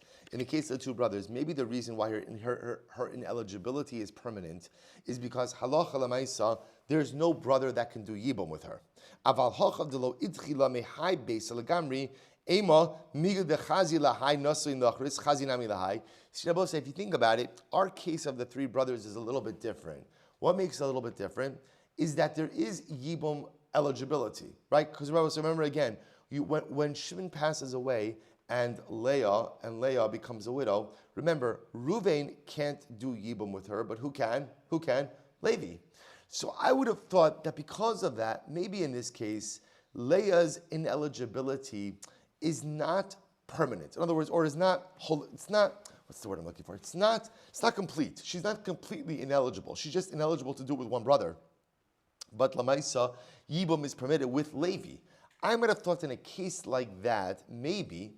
maybe the reason why her ineligibility is permanent is because halacha l'maisa, there's no brother that can do yibum with her. Aval hochav delo idchila mehai beis legamri ema migud dechazi lahai nasu in lachris chazi nami lahai. If you think about it, our case of the 3 brothers is a little bit different. What makes it a little bit different is that there is yibum eligibility, right? Because remember again, when Shimon passes away and Leah becomes a widow, remember, Reuven can't do yibum with her, but who can? Levi. So I would have thought that because of that, maybe in this case, Leah's ineligibility is not permanent. In other words, or it's not, what's the word I'm looking for? It's not complete. She's not completely ineligible. She's just ineligible to do it with one brother. But Lamaisa, yibum is permitted with Levi. I might have thought in a case like that, maybe,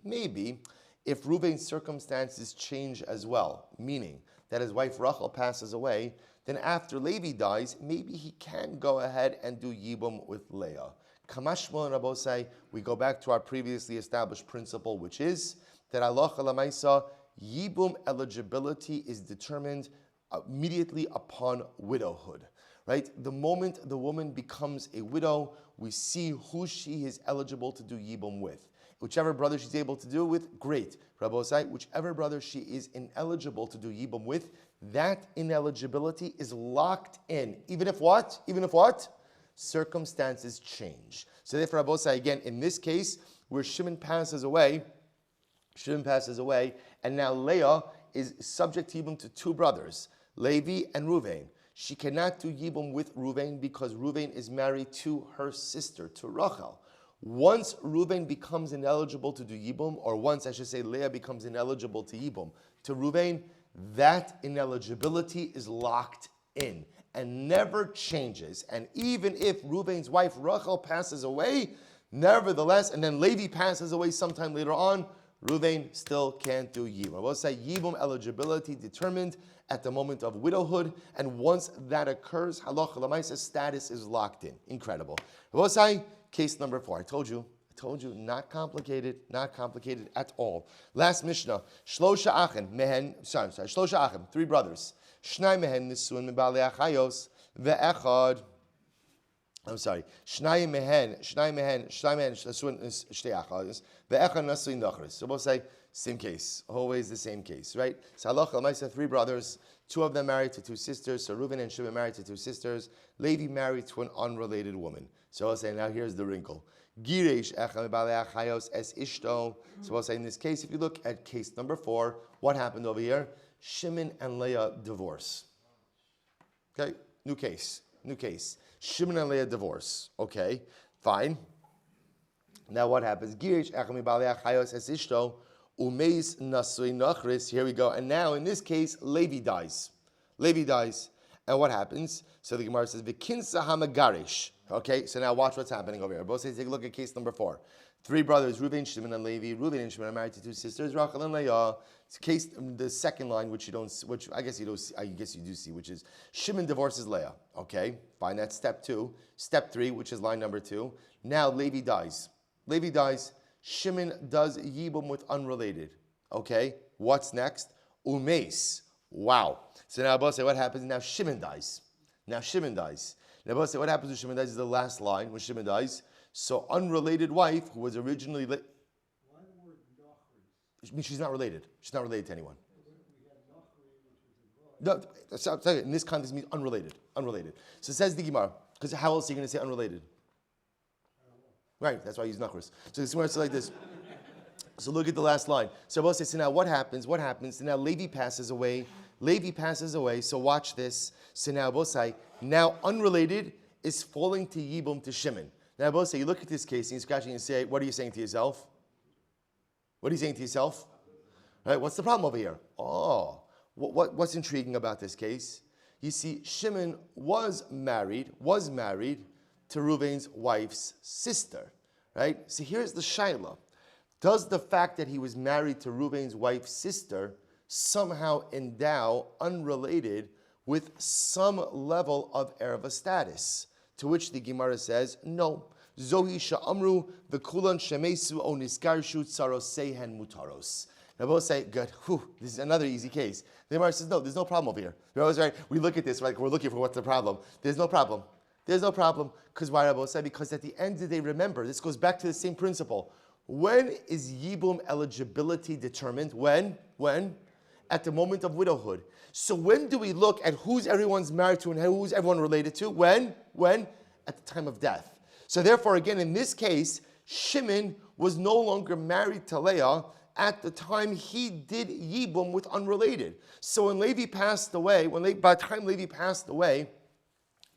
if Reuven's circumstances change as well, meaning that his wife Rachel passes away, then after Levi dies, maybe he can go ahead and do yibum with Leah. Kamashma and Rabosai, we go back to our previously established principle, which is that halacha l'maisa, yibum eligibility is determined immediately upon widowhood. right? The moment the woman becomes a widow, we see who she is eligible to do yibum with. Whichever brother she's able to do it with, great. Rabosai, whichever brother she is ineligible to do yibum with, that ineligibility is locked in. Even if what? Even if what? Circumstances change. So therefore, Rabosai, again, in this case, where Shimon passes away, and now Leah is subject to yibum to two brothers, Levi and Ruvain. She cannot do yibum with Ruvain because Ruvain is married to her sister, to Rachel. Once Ruvain becomes ineligible to do yibum, or once, I should say, Leah becomes ineligible to yibum to Ruvain, that ineligibility is locked in and never changes. And even if Ruvain's wife Rachel passes away, nevertheless, and then Levi passes away sometime later on, Ruvain still can't do yibum. I will say yibum eligibility determined at the moment of widowhood, and once that occurs, halacha l'maisa status is locked in. Incredible. I will say case number 4. I told you, not complicated at all. Last Mishnah, Shlosha Achim, 3 brothers. Shnai mehen nisuin mibalei achayos, ve'echad. Shnai mehen nisuin shtei achayos, ve'echad nasuin nachris. So we'll say, same case, always the same case, right? So halacha l'maisa, 3 brothers, 2 of them married to 2 sisters. So Reuven and Shimon married to 2 sisters. Levi married to an unrelated woman. So I'll say, now here's the wrinkle. Giresh echad mibalei achayos es ishto. So I'll say, in this case, if you look at case number 4, what happened over here? Shimon and Leah divorce. Okay, new case. Shimon and Leah divorce. Okay, fine. Now what happens? Giresh echad mibalei achayos es ishto. Umeis nasui nachris. Here we go. And now in this case, Levi dies. And what happens? So the Gemara says, V'kinsa hamagarish. Okay, so now watch what's happening over here. Both say, take a look at case number 4. 3 brothers, Reuven, Shimon, and Levi. Reuven and Shimon are married to 2 sisters, Rachel and Leah. It's case the second line, which I guess you do see, which is Shimon divorces Leah. Okay, fine. That's step 2. Step 3, which is line number 2. Now Levi dies. Shimon does yibum with unrelated. Okay, what's next? Umeis. Wow. So now Abba say, what happens? Now Shimon dies. Now Abba say, what happens when Shimon dies is the last line, when Shimon dies. So unrelated wife, who was originally... Why the word nachri? I mean, she's not related. She's not related to anyone. No, in this context it means unrelated. So it says the Gemara, because how else are you going to say unrelated? Right, that's why I use nachris. So this is like this. So look at the last line. So Abba says, so now what happens? So now Levi passes away. So watch this. So now Abba say, now unrelated is falling to yibum to Shimon. Now Abba say, you look at this case and you're scratching and say, what are you saying to yourself? Right, what's the problem over here? Oh, what's intriguing about this case? You see, Shimon was married to Reuven's wife's sister, right? So here's the shaila. Does the fact that he was married to Reuven's wife's sister somehow endow unrelated with some level of erva status? To which the Gemara says, no. Zohi sha'amru v'kulan shemesu o niskarshu tsarosehen mutaros. Now both say, good, this is another easy case. The Gemara says, no, there's no problem over here. We're always right. We look at this, like we're looking for what's the problem. There's no problem. Because why Rabbi said? Because at the end of the day, remember, this goes back to the same principle. When is yibum eligibility determined? When? At the moment of widowhood. So when do we look at who's everyone's married to and who's everyone related to? When? At the time of death. So therefore, again, in this case, Shimon was no longer married to Leah at the time he did yibum with unrelated. So when Levi passed away, by the time Levi passed away,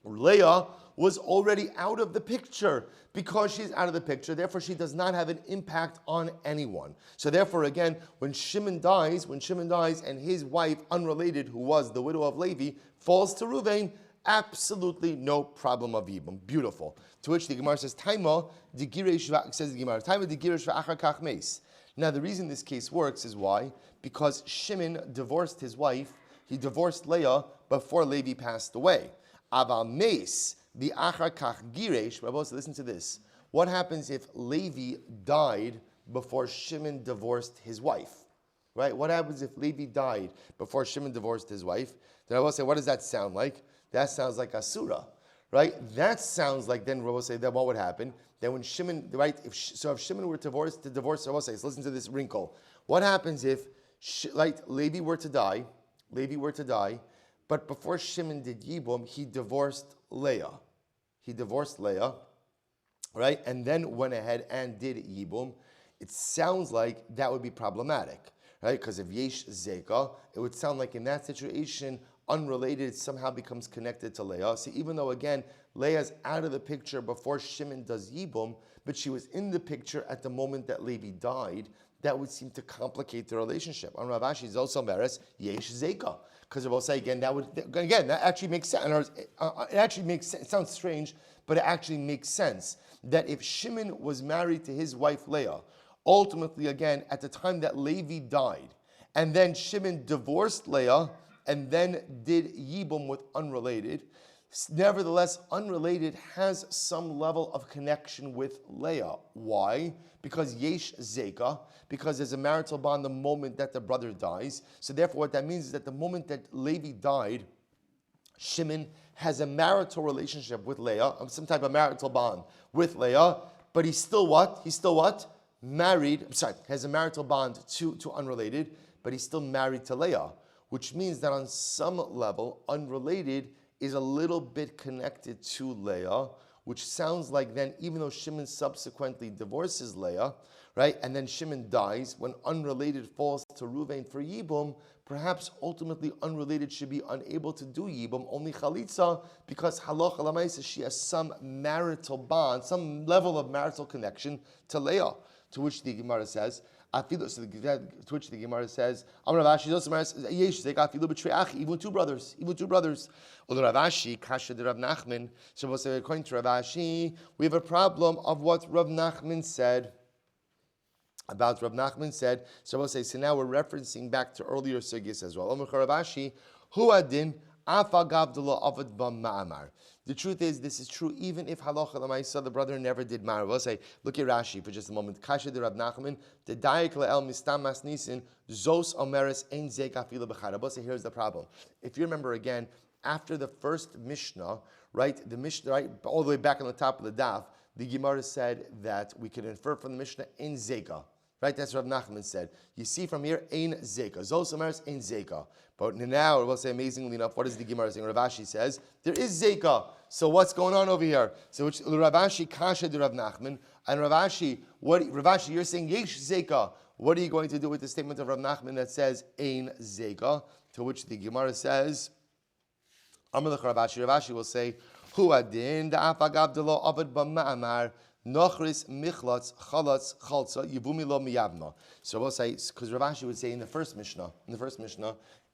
Leah was already out of the picture. Because she's out of the picture, therefore she does not have an impact on anyone. So therefore, again, when Shimon dies and his wife, unrelated, who was the widow of Levi, falls to Reuven, absolutely no problem of yibum. Beautiful. To which the Gemara says, Taima de giresh v'achar kach meis. Now the reason this case works is why? Because Shimon divorced his wife, he divorced Leah before Levi passed away. Aval meis the achar kach giresh. Rabbi, listen to this. What happens if Levi died before Shimon divorced his wife? Right? What happens if Levi died before Shimon divorced his wife? Then I will say, what does that sound like? that sounds like Asura, right? That sounds like, then Rabbi say, then what would happen? Then when Shimon, right, if Shimon were to divorce Rabbi says, listen to this wrinkle. What happens if, Levi were to die, but before Shimon did Yibum, he divorced Leah. Right? And then went ahead and did Yibum. It sounds like that would be problematic, right? Because if Yesh Zeka, it would sound like in that situation, unrelated somehow becomes connected to Leah. So even though, again, Leah's out of the picture before Shimon does Yibum, but she was in the picture at the moment that Levi died, that would seem to complicate the relationship. On Rav Ashi's also Meres, Yesh Zeka. Because we'll say again, that actually makes sense. It actually makes sense. It sounds strange, but it actually makes sense that if Shimon was married to his wife Leah, ultimately again, at the time that Levi died, and then Shimon divorced Leah and then did Yibum with unrelated, nevertheless, unrelated has some level of connection with Leah. Why? Because Yesh Zeka, because there's a marital bond the moment that the brother dies. So therefore, what that means is that the moment that Levi died, Shimon has a marital relationship with Leah, some type of marital bond with Leah, but he's still what? Married, has a marital bond to unrelated, but he's still married to Leah, which means that on some level, unrelated is a little bit connected to Leah, which sounds like then, even though Shimon subsequently divorces Leah, right, and then Shimon dies, when unrelated falls to Ruvain for Yibum, perhaps ultimately unrelated should be unable to do Yibum, only Chalitza, because Halacha Lamaisa, she has some marital bond, some level of marital connection to Leah, to which the Gemara says, even two brothers. Although Rav Ashi, Kasha de Rav Nachman, so we'll say according to Rav Ashi, we have a problem of what Rav Nachman said. About Rav Nachman said, so we'll say, so now we're referencing back to earlier sugis as well. Rav Ashi, hu adin afagavdullah avad bam ma'amar. The truth is, this is true even if halacha l'maisa, the brother never did mar. We'll say, look at Rashi for just a moment. Kasha de Rav Nachman, the daik le'el mistam masnisin, zos omeres ein zeg afilu b'chara. We'll say, here's the problem. If you remember again, after the first Mishnah, right, the Mishnah, right, all the way back on the top of the daf, the Gemara said that we can infer from the Mishnah ein zeka. Right, that's what Rav Nachman said. You see from here, ein zeka. Zos omeres ein zeka. But now, we'll say amazingly enough, what is the Gemara saying? Rav Ashi says, there is zeka. So what's going on over here? So which Rav Ashi kasha de Rav Nachman, and Rav Ashi, you're saying yesh zeka. What are you going to do with the statement of Rav Nachman that says ein zeka? To which the Gemara says, Amalek Rav Ashi will say, hu adin da'afagav delo avad b'ma'amar nochris michlatz chalatz chalza yivumi lo miyavna. So we'll say, because Rav Ashi would say in the first Mishnah,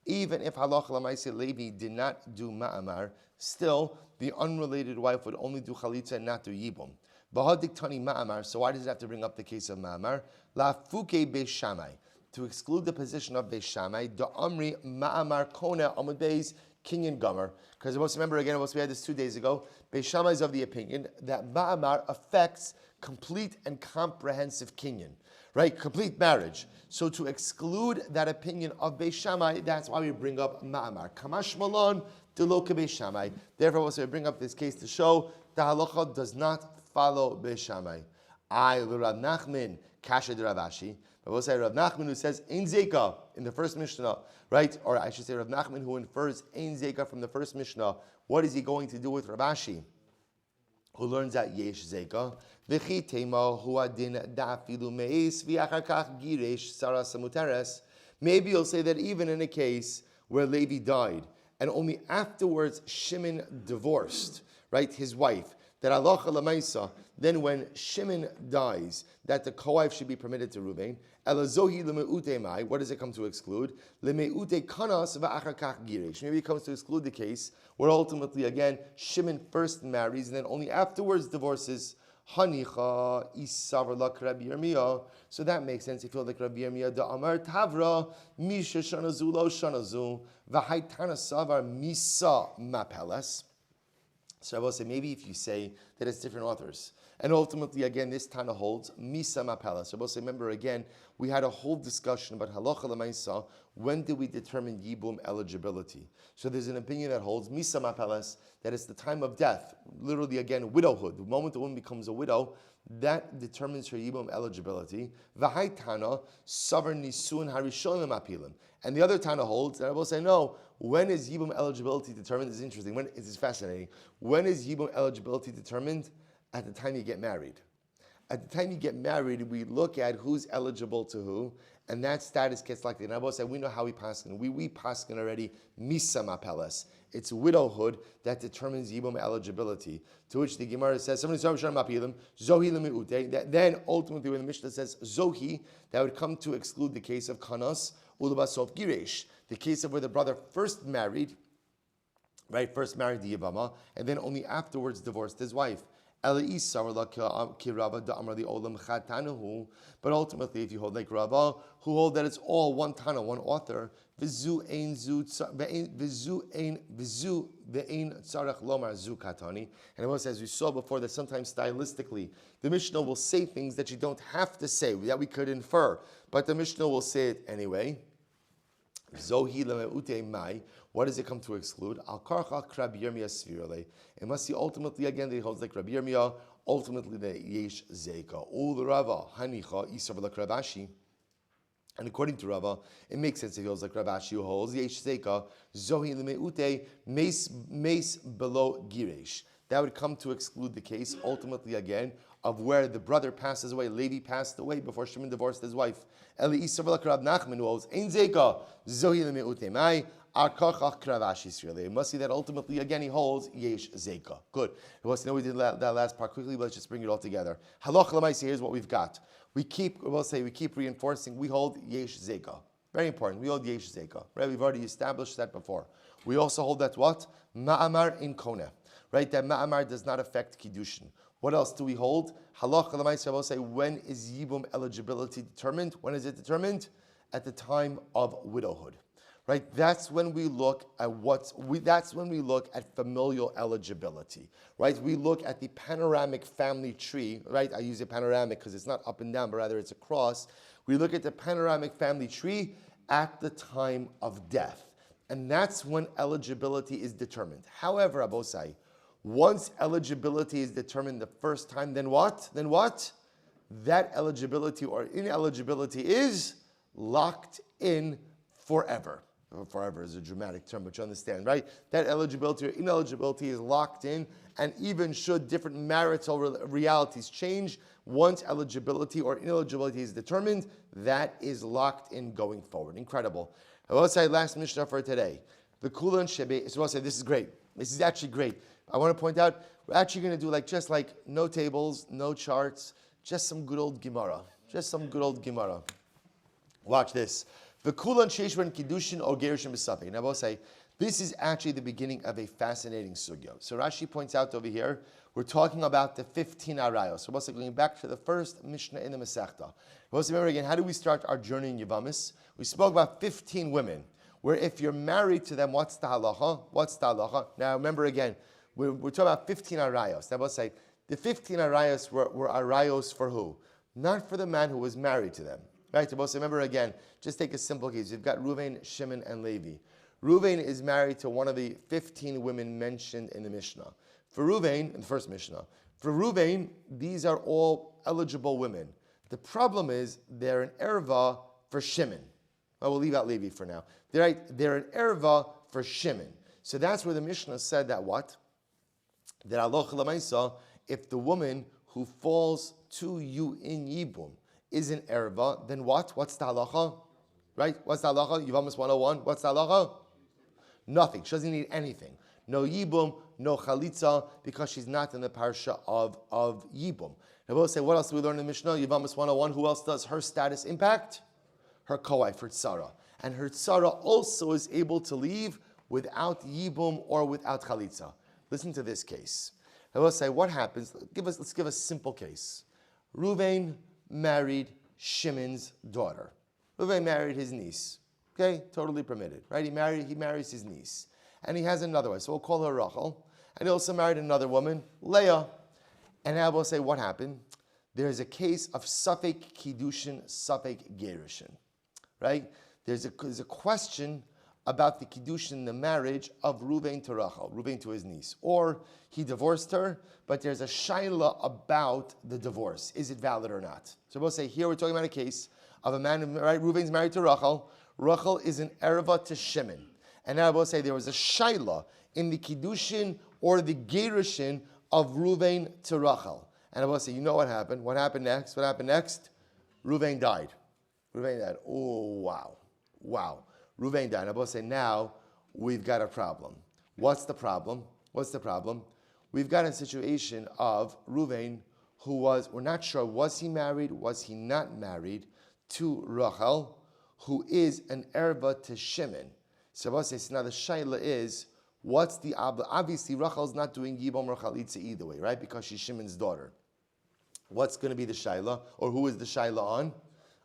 even if halacha l'maaseh Levi did not do ma'amar, still the unrelated wife would only do chalitza and not do yibum. B'hadik tani ma'amar. So why does it have to bring up the case of ma'amar? La fuke beis Shammai, to exclude the position of beis Shammai. Da amri ma'amar kona amud beis kinyan gomer. Because remember again, we had this 2 days ago. Beis Shammai is of the opinion that ma'amar affects complete and comprehensive kinyan. Right, complete marriage. So to exclude that opinion of Beis Shammai, that's why we bring up Ma'amar. Kamash Malon Deloka Beis Shammai. Therefore, also we bring up this case to show the halacha does not follow Beis Shammai. Rav Nachman Kasha de Rav Ashi. But we'll say Rav Nachman who says Ein Zeka in the first Mishnah, right? Or I should say Rav Nachman who infers Ein Zeka from the first Mishnah. What is he going to do with Rav Ashi, who learns that Yesh Zeka? Maybe you'll say that even in a case where Levi died and only afterwards Shimon divorced, right, his wife, that halacha l'maisa, then when Shimon dies, that the co-wife should be permitted to Ruvain. Elazohi lemeute mai. What does it come to exclude? Lemeute kanas va'achar kach girish. Maybe it comes to exclude the case where ultimately again Shimon first marries and then only afterwards divorces. Hanicha isavar lak Rabbi Yirmiyah. So that makes sense. You feel like Rabbi Yirmiyah da Amar Tavra Misha Shanazu Lo Shanazu V'Haitana Savar Misa Mapeles. So I will say maybe if you say that it's different authors, And ultimately, again, this Tana holds Misa Mapela. So remember again, we had a whole discussion about Halacha L'Maisa. When do we determine Yibum eligibility? So there's an opinion that holds Misa Mapelas, that it's the time of death, literally again, widowhood. The moment the woman becomes a widow, that determines her Yibum eligibility. V'hai Tana, Savar Nisun Harishonim Apilim. And the other Tana holds that I will say, no, when is Yibum eligibility determined? This is interesting. It is fascinating. When is Yibum eligibility determined? At the time you get married. At the time you get married, we look at who's eligible to who, and that status gets like that. And I will say, we know how we paskin. We paskin already, Misa Mapeles. It's widowhood that determines Yibum eligibility. To which the Gemara says, then ultimately when the Mishnah says Zohi, that would come to exclude the case of Kanas, Ulubasov Giresh, the case of where the brother first married the Yevama, and then only afterwards divorced his wife. But ultimately, if you hold like Rava, who hold that it's all one Tana, one author, and it was, as we saw before, that sometimes stylistically the Mishnah will say things that you don't have to say, that we could infer, but the Mishnah will say it anyway. What does it come to exclude? It must be ultimately, again, that he holds like Rabbi Yirmiyah, ultimately the Yesh Zeka. Ul Rava, Hanicha, Isav Ravashi. And according to Rava, it makes sense if he holds like Ravashi, who holds Yesh Zeka, Zohi Lemeute, Mace below Giresh. That would come to exclude the case, ultimately again, of where the brother passes away. Levi passed away before Shimon divorced his wife. Eli Isav Rab Nachman, who holds Ein Zeka, Zohi Lemeute Mai. It must see that ultimately again he holds Yesh Zeka. Good. We did that last part quickly, but let's just bring it all together. Halacha l'maisa, here's what we've got. We keep reinforcing, we hold Yesh Zeka. Very important. We hold Yesh Zeka. Right? We've already established that before. We also hold that what? Ma'amar in Kone. Right? That Ma'amar does not affect Kiddushin. What else do we hold? Halacha l'maisa, I will say, when is Yibum eligibility determined? When is it determined? At the time of widowhood. Right, that's when we look at that's when we look at familial eligibility. Right, we look at the panoramic family tree. Right, I use a panoramic because it's not up and down, but rather it's across. We look at the panoramic family tree at the time of death, and that's when eligibility is determined. However, Abosai, once eligibility is determined the first time, then what? Then what? That eligibility or ineligibility is locked in forever. Forever is a dramatic term, but you understand, right? That eligibility or ineligibility is locked in, and even should different marital realities change, once eligibility or ineligibility is determined, that is locked in going forward. Incredible. I will say last Mishnah for today. The Kulan Shebe, so I'll say this is great. This is actually great. I want to point out, we're actually going to do just like no tables, no charts, just some good old Gemara. Just some good old Gemara. Watch this. The Kulan Sheshvan Kiddushin or Gerushin B'Safek. And I will say, this is actually the beginning of a fascinating sugya. So Rashi points out over here, we're talking about the 15 arayos. So we're also going back to the first Mishnah in the Masechta. Remember again, how do we start our journey in Yevamos? We spoke about 15 women, where if you're married to them, what's the halacha? What's the halacha? Now remember again, we're talking about 15 arayos. Now I will say, the 15 arayos were arayos for who? Not for the man who was married to them. Right, so remember again, just take a simple case. You've got Reuven, Shimon, and Levi. Reuven is married to one of the 15 women mentioned in the Mishnah. For Reuven, in the first Mishnah, for Reuven, these are all eligible women. The problem is they're an erva for Shimon. We'll leave out Levi for now. They're an erva for Shimon. So that's where the Mishnah said that what? That aloch l'maisa, if the woman who falls to you in Yibum is an erva, then what? What's the halacha? Right? What's the halacha? Yevamos 101. What's the halacha? Nothing. She doesn't need anything. No yibum, no chalitza, because she's not in the parsha of yibum. Now we'll say, what else do we learn in the Mishnah? Yevamos 101. Who else does her status impact? Her co-wife, her tzara. And her tzara also is able to leave without yibum or without chalitza. Listen to this case. I will say, what happens? Let's give a simple case. Reuven married Shimon's daughter. Reuven married his niece. Okay, totally permitted, right? He marries his niece. And he has another wife, so we'll call her Rachel. And he also married another woman, Leah. And now we'll say, what happened? There's a case of Suffik Kiddushin, Suffik Gerushin, right? There's a question about the Kiddushin, the marriage of Reuven to Rachel, Reuven to his niece. Or he divorced her, but there's a shaila about the divorce. Is it valid or not? So we'll say, here we're talking about a case of a man, right? Reuven's married to Rachel. Rachel is an erva to Shimon. And now we'll say there was a shaila in the Kiddushin or the Gerushin of Reuven to Rachel. And I will say, you know what happened? What happened next? What happened next? Reuven died. Reuven died. Oh, wow. Reuven died. And I will say, now we've got a problem. What's the problem? We've got a situation of Reuven who we're not sure, was he married, was he not married to Rachel, who is an erva to Shimon. So I will say, so now the shaila is, what's the obviously Rachel's not doing Yibam or Chalitza either way, right? Because she's Shimon's daughter. What's going to be the shaila, or who is the shaila on?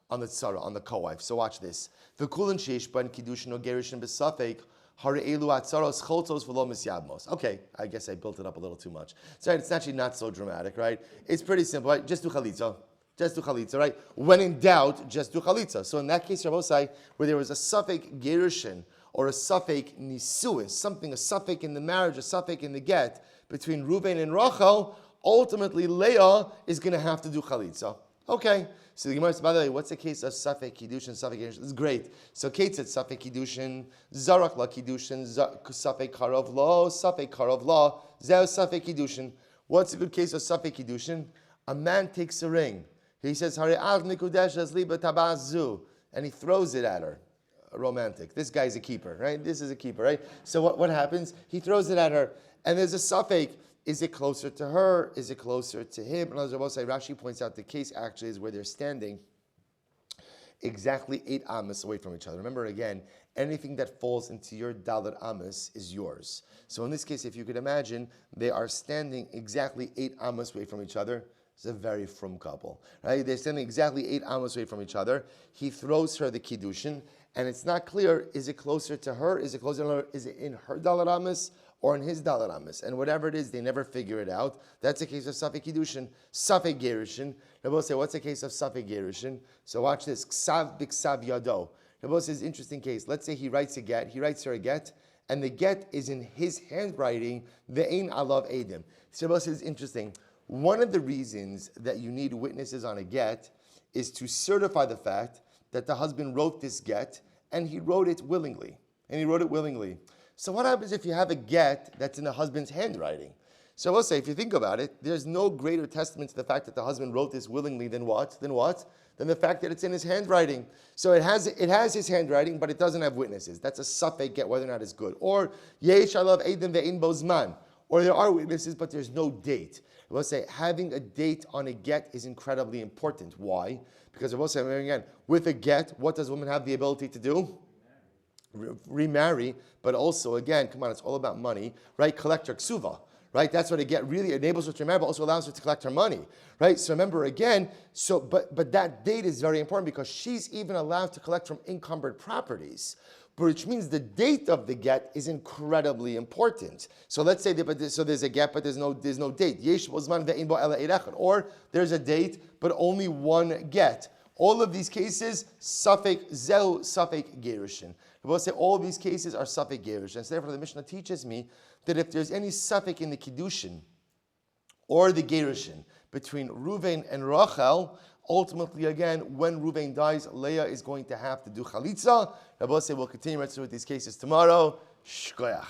On the tzara, on the co-wife. So watch this. V'kulan sheish ban kiddushin or gerushin b'safek hare'elu atzaros choltos v'lo misyabmos. Okay, I guess I built it up a little too much. So it's actually not so dramatic, right? It's pretty simple, right? Just do chalitza. Right? When in doubt, just do chalitza. So in that case, Rabbosai, where there was a Suffolk gerushin or a Suffolk nisuin, something, a Suffolk in the marriage, a Suffolk in the get between Reuven and Rachel, ultimately Leah is going to have to do chalitza. Okay. So the Gemara says, by the way, what's the case of Suffolk Kiddushin, Suffolk Gerushin? This is great. So Kate said Suffolk Kiddushin, Zarak la Kiddushin, Suffolk Karov la, Zeo Suffolk Kiddushin. What's a good case of Suffolk Kiddushin? A man takes a ring. He says, and he throws it at her. Romantic. This guy's a keeper, right? This is a keeper, right? So what happens? He throws it at her, and there's a Suffolk. Is it closer to her? Is it closer to him? And as Rashi points out, the case actually is where they're standing exactly 8 amos away from each other. Remember again, anything that falls into your dalet amos is yours. So in this case, if you could imagine, they are standing exactly 8 amos away from each other. It's a very frum couple, right? They're standing exactly 8 amos away from each other. He throws her the kiddushin, and it's not clear, is it closer to her? Is it closer to her? Is it in her dalet amos or in his dalet amos? And whatever it is, they never figure it out. That's a case of Suffolk Kiddushin, Suffolk Gerushin. Rabbi say, what's the case of Suffolk Gerushin? So watch this. Ksav b'ksav yado. Rabbi says, interesting case. Let's say he writes her a get, and the get is in his handwriting, ve'ein alav edim. So Rabbi says, interesting. One of the reasons that you need witnesses on a get is to certify the fact that the husband wrote this get, and he wrote it willingly. So what happens if you have a get that's in the husband's handwriting? So we'll say, if you think about it, there's no greater testament to the fact that the husband wrote this willingly than what? Than the fact that it's in his handwriting. So it has his handwriting, but it doesn't have witnesses. That's a suffix get, whether or not it's good. Or yesh alav edim ve'in bozman. Or there are witnesses, but there's no date. We'll say having a date on a get is incredibly important. Why? Because we'll say again, with a get, what does a woman have the ability to do? Remarry, but also, again, come on, it's all about money, right? Collect her ksuva, right? That's what a get really enables her to marry, but also allows her to collect her money, right? So remember again, but that date is very important because she's even allowed to collect from encumbered properties, which means the date of the get is incredibly important. So let's say so there's a get, but there's no date. Or there's a date, but only one get. All of these cases, Suffolk Zeu, Suffolk Gerushin. We'll say all of these cases are Suffolk Gerushin. So therefore, the Mishnah teaches me that if there's any Suffolk in the Kiddushin or the Gerushin between Reuven and Rachel, ultimately, again, when Reuven dies, Leah is going to have to do Chalitza. Rabbi say we'll continue with these cases tomorrow. Shkoyach.